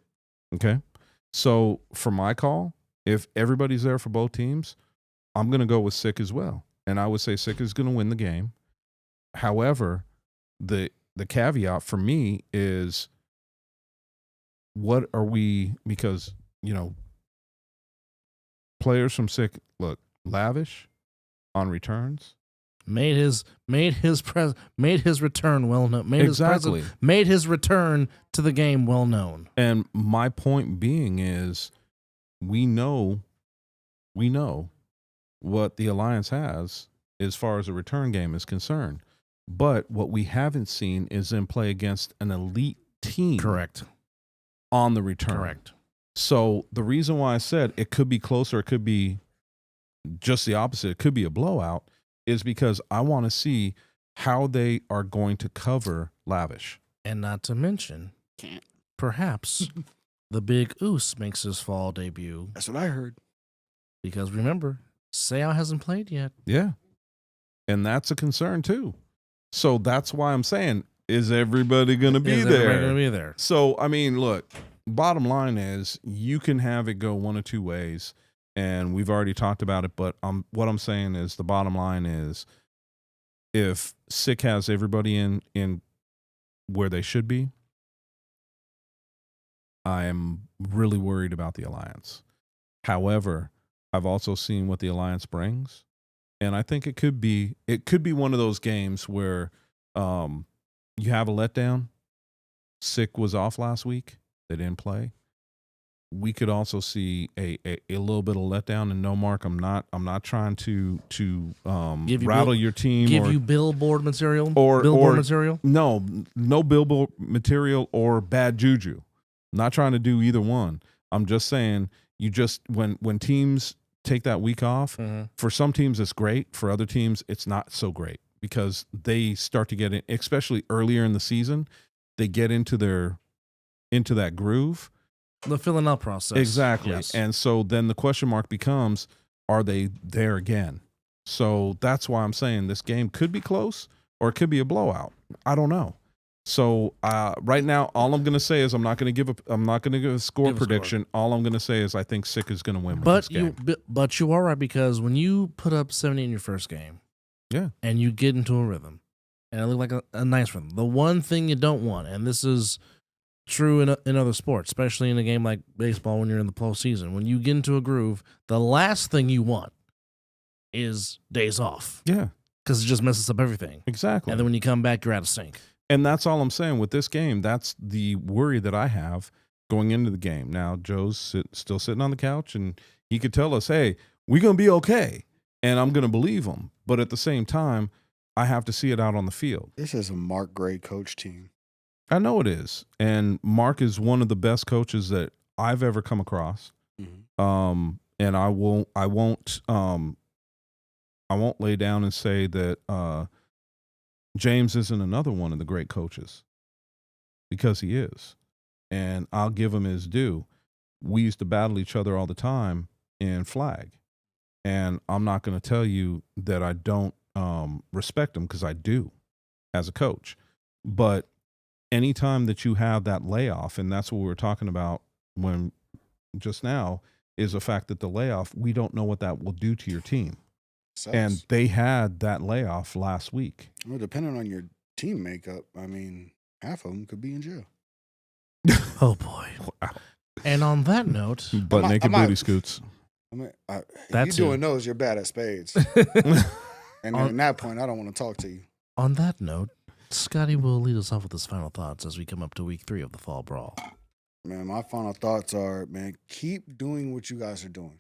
Okay. So for my call, if everybody's there for both teams, I'm going to go with Sick as well. And I would say Sick is going to win the game. However, the caveat for me is what are we, because, players from Sick look lavish on returns. Made his return well known. Exactly. Made his return to the game well known. And my point being is we know what the Alliance has as far as a return game is concerned. But what we haven't seen is them play against an elite team Correct. on the return. Correct. So the reason why I said it could be closer, it could be just the opposite, it could be a blowout, is because I want to see how they are going to cover Lavish. And not to mention, perhaps the big Oos makes his fall debut. That's what I heard. Because remember, Sayvione hasn't played yet. Yeah. And that's a concern too. So that's why I'm saying, is everybody going to be Is there? everybody going to be there? So, I mean, look, bottom line is you can have it go one of two ways, and we've already talked about it, but what I'm saying is the bottom line is if Sick has everybody in where they should be, I am really worried about the Alliance. However, I've also seen what the Alliance brings, and I think it could be one of those games where you have a letdown. Sick was off last week. They didn't play. We could also see a little bit of letdown. And no, Mark, I'm not trying to rattle your team. Give you billboard material? Or material? No billboard material or bad juju. I'm not trying to do either one. I'm just saying when teams take that week off, for some teams it's great. For other teams, it's not so great because they start to get in, especially earlier in the season, they get into that groove. The filling up process. Exactly. Yes. And so then the question mark becomes, are they there again? So that's why I'm saying this game could be close or it could be a blowout. I don't know. So right now, all I'm going to say is I'm not going to give a score prediction. All I'm going to say is I think Sick is going to win this game. But you are right, because when you put up 70 in your first game, yeah, and you get into a rhythm, and it looked like a nice rhythm. The one thing you don't want, and this is true in other sports, especially in a game like baseball when you're in the postseason, when you get into a groove, the last thing you want is days off. Yeah. Because it just messes up everything. Exactly. And then when you come back, you're out of sync. And that's all I'm saying with this game. That's the worry that I have going into the game. Now, Joe's still sitting on the couch, and he could tell us, hey, we're going to be okay. And I'm going to believe him. But at the same time, I have to see it out on the field. This is a Mark Gray coach team. I know it is. And Mark is one of the best coaches that I've ever come across. Mm-hmm. And I won't lay down and say that James isn't another one of the great coaches, because he is. And I'll give him his due. We used to battle each other all the time in flag. And I'm not going to tell you that I don't respect him, because I do as a coach. But anytime that you have that layoff, and that's what we were talking about when just now, is the fact that the layoff, we don't know what that will do to your team. Sucks. And they had that layoff last week. Well, depending on your team makeup, I mean, half of them could be in jail. Oh, boy. Wow. And on that note, But naked booty scoots. I mean, if That's you're doing those, you're bad at spades. And at that point, I don't want to talk to you. On that note, Scotty will lead us off with his final thoughts as we come up to week 3 of the Fall Brawl. Man, my final thoughts are, man, keep doing what you guys are doing.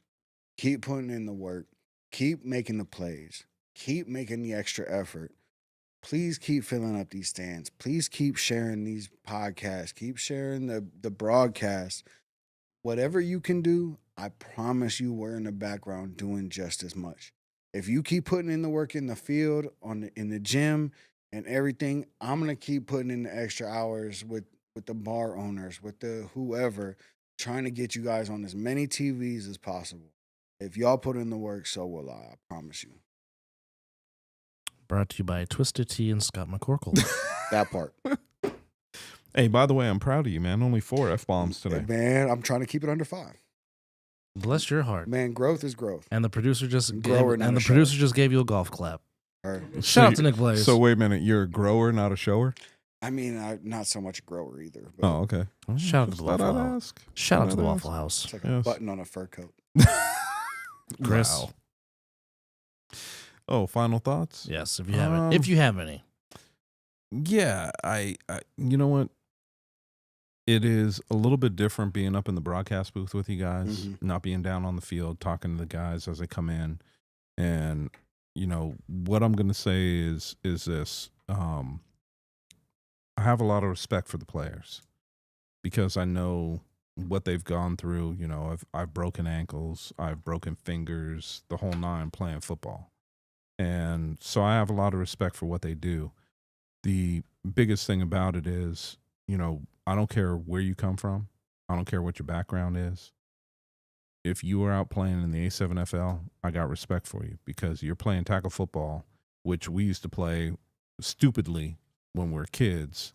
Keep putting in the work. Keep making the plays. Keep making the extra effort. Please keep filling up these stands. Please keep sharing these podcasts. Keep sharing the broadcast. Whatever you can do, I promise you we're in the background doing just as much. If you keep putting in the work in the field, in the gym, and everything, I'm going to keep putting in the extra hours with the bar owners, with the whoever, trying to get you guys on as many TVs as possible. If y'all put in the work, so will I promise you. Brought to you by Twisted Tea and Scott McCorkle. That part. Hey, by the way, I'm proud of you, man. Only 4 F-bombs today. Man, I'm trying to keep it under 5. Bless your heart. Man, growth is growth. And the producer just Grower, not a shower. gave you a golf clap. All right. Shout out to Nick Blaze. So wait a minute, you're a grower, not a shower? I mean, I'm not so much a grower either. But Oh, okay. Shout out to the Thought Waffle I'd House. ask. Shout out to the Thought I'd Waffle House. it's like a Yes. button on a fur coat. Chris. Wow. Oh, final thoughts? Yes, if you have it. If you have any. Yeah, I you know what? It is a little bit different being up in the broadcast booth with you guys, not being down on the field, talking to the guys as they come in. And what I'm going to say is this. I have a lot of respect for the players because I know what they've gone through. I've broken ankles, I've broken fingers, the whole nine playing football. And so I have a lot of respect for what they do. The biggest thing about it is, I don't care where you come from. I don't care what your background is. If you are out playing in the A7FL, I got respect for you because you're playing tackle football, which we used to play stupidly when we were kids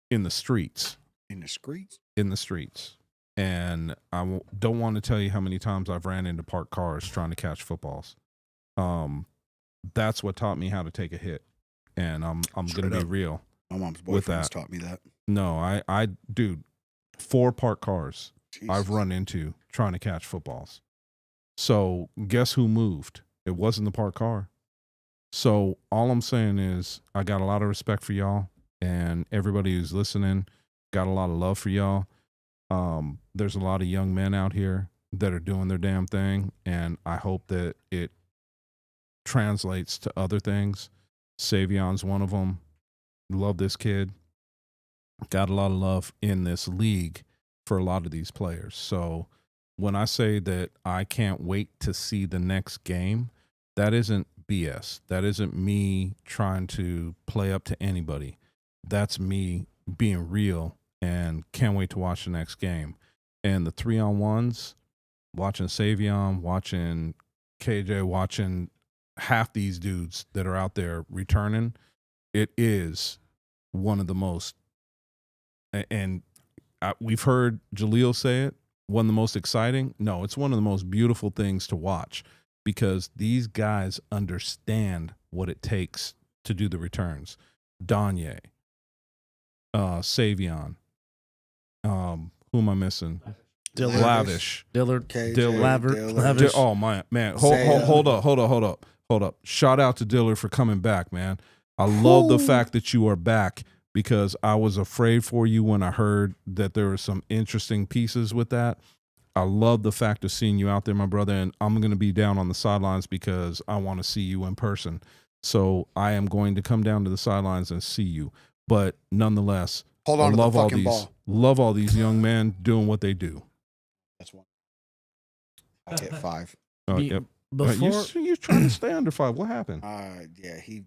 in the streets. In the streets? In the streets. And I don't want to tell you how many times I've ran into parked cars trying to catch footballs. That's what taught me how to take a hit. And I'm going to be real. My mom's with boyfriend that. taught me that. No, dude, 4 parked cars Jesus. I've run into trying to catch footballs. So guess who moved? It wasn't the parked car. So all I'm saying is I got a lot of respect for y'all, and everybody who's listening got a lot of love for y'all. There's a lot of young men out here that are doing their damn thing, and I hope that it translates to other things. Sayvion's one of them. Love this kid. Got a lot of love in this league for a lot of these players. So when I say that I can't wait to see the next game, that isn't BS. That isn't me trying to play up to anybody. That's me being real and can't wait to watch the next game. And the 3-on-1s, watching Sayvione, watching KJ, watching half these dudes that are out there returning, it is one of the most, and we've heard Jaleel say it, one of the most exciting. No, it's one of the most beautiful things to watch because these guys understand what it takes to do the returns. Donye, Sayvione, who am I missing? Dillard. Lavish. Dillard. KJ, Dillard. Lavish. Oh man. Saya. Hold up. Shout out to Dillard for coming back, man. I love the fact that you are back because I was afraid for you when I heard that there were some interesting pieces with that. I love the fact of seeing you out there, my brother, and I'm going to be down on the sidelines because I want to see you in person. So I am going to come down to the sidelines and see you. But nonetheless, Hold on I to the love all fucking ball. love all these young men doing what they do. That's one. I hit 5. Oh, Be- yep. Before You trying to stay under 5? What happened? Yeah, he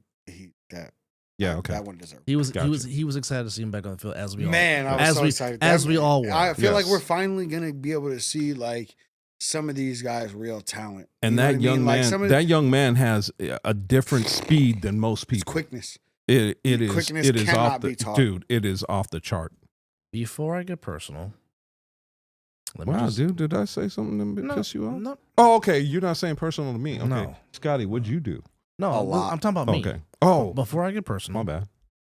that. Yeah, okay. That one deserved. he was Gotcha. he was excited to see him back on the field as we all Man, I was as so we excited. as That- we all were. I feel like Yes. we're finally gonna be able to see like some of these guys' real talent. And You know that what I mean? young Like, man, some of that young man has a different speed than most his people. quickness. It is quickness it is cannot off the be taught. dude. It is off the chart. Before I get personal, let me Wow, just- dude, did I say something to No, piss you off? no, Oh, okay. You're not saying personal to me. Okay, No. Scotty, what'd you do? no. A lot. I'm talking about me. Okay. Oh, Before I get personal, my bad.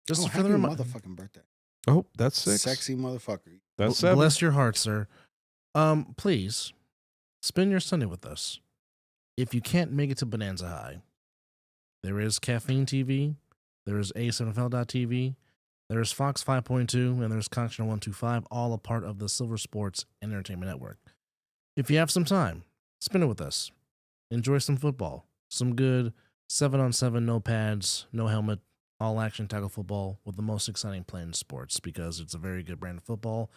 just Oh, for the happy reminder, motherfucking birthday. Oh, that's 6. Sexy motherfucker. That's 7. bless your heart, sir. Please spend your Sunday with us. If you can't make it to Bonanza High, there is Caffeine TV, there is A7FL.TV, there's Fox 5.2, and there's Connection 125, all a part of the Silver Sports and Entertainment Network. If you have some time, spend it with us. Enjoy some football, some good 7-on-7, no pads, no helmet, all action tackle football with the most exciting play in sports because it's a very good brand of football.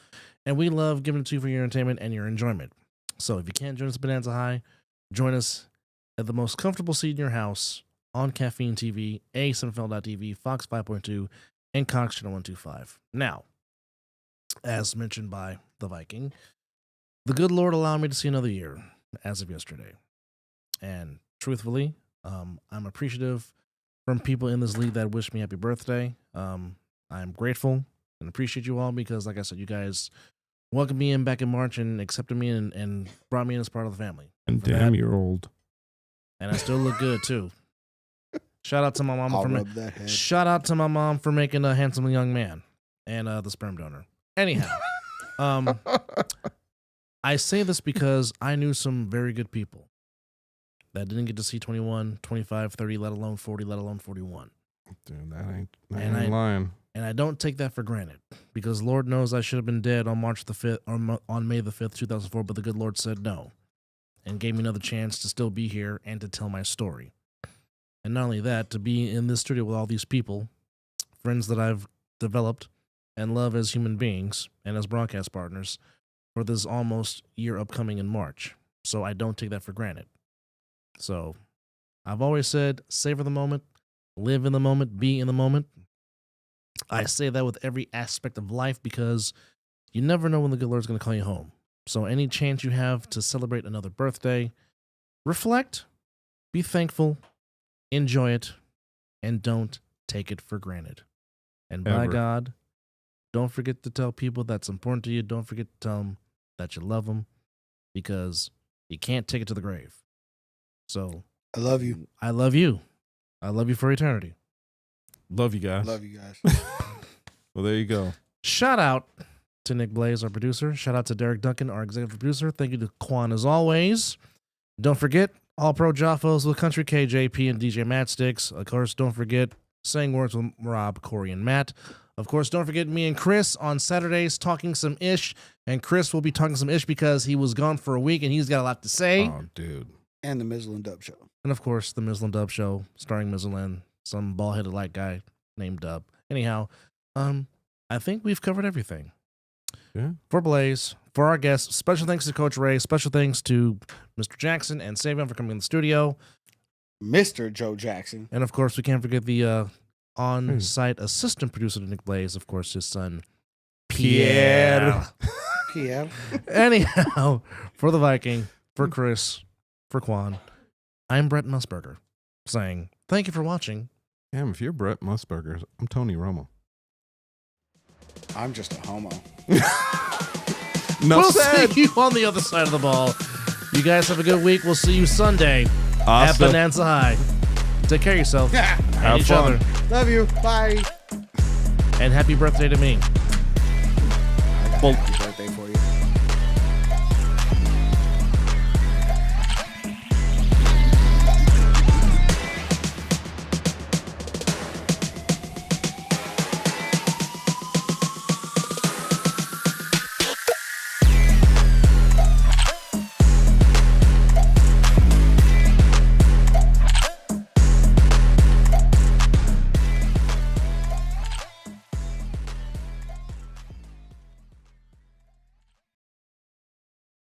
And we love giving it to you for your entertainment and your enjoyment. So if you can't join us at Bonanza High, join us at the most comfortable seat in your house on Caffeine TV, A7FL.TV, Fox 5.2, and Cox Channel 125. Now, as mentioned by the Viking, the good Lord allowed me to see another year as of yesterday. And truthfully, I'm appreciative from people in this league that wish me happy birthday. I'm grateful and appreciate you all because, like I said, you guys welcomed me in back in March and accepted me and brought me in as part of the family. And For damn, that- you're old. And I still look good too. Shout out to my mom I'll for rub that head. shout out to my mom for making a handsome young man and the sperm donor. Anyhow, I say this because I knew some very good people that didn't get to see 21, 25, 30, let alone 40, let alone 41. Dude, that ain't And lying. And I don't take that for granted because Lord knows I should have been dead on March the 5th or on May the 5th, 2004, but the good Lord said no and gave me another chance to still be here and to tell my story. And not only that, to be in this studio with all these people, friends that I've developed and love as human beings and as broadcast partners for this almost year upcoming in March. So I don't take that for granted. So I've always said, savor the moment, live in the moment, be in the moment. I say that with every aspect of life because you never know when the good Lord's going to call you home. So any chance you have to celebrate another birthday, reflect, be thankful, enjoy it, and don't take it for granted. And by Ever. God, don't forget to tell people that's important to you. Don't forget to tell them that you love them because you can't take it to the grave. So I love you. I love you. I love you for eternity. Love you guys. Love you guys. Well, there you go. Shout out to Nick Blaze, our producer. Shout out to Derek Duncan, our executive producer. Thank you to Quan as always. Don't forget, All Pro Jaffos with Country KJP and DJ Mattsticks. Of course, don't forget Saying Words with Rob, Corey, and Matt. Of course, don't forget me and Chris on Saturdays talking some ish. And Chris will be talking some ish because he was gone for a week and he's got a lot to say. Oh, dude. And the Mizzle and Dub Show. And of course, the Mizzle and Dub Show, starring Mizzle and some bald-headed light guy named Dub. Anyhow, I think we've covered everything. Yeah. For Blaze, for our guests, special thanks to Coach Ray, special thanks to Mr. Jackson and Sayvione for coming in the studio. Mr. Joe Jackson. And of course, we can't forget the on-site assistant producer to Nick Blaze, of course, his son, Pierre. Pierre. Anyhow, for the Viking, for Chris, for Quan, I'm Brett Musburger saying thank you for watching. Damn, if you're Brett Musburger, I'm Tony Romo. I'm just a homo. No We'll said. see you on the other side of the ball. You guys have a good week. We'll see you Sunday at Awesome. Bonanza High. Take care of yourself and Have each fun. other. Love you. Bye. And happy birthday to me. Well,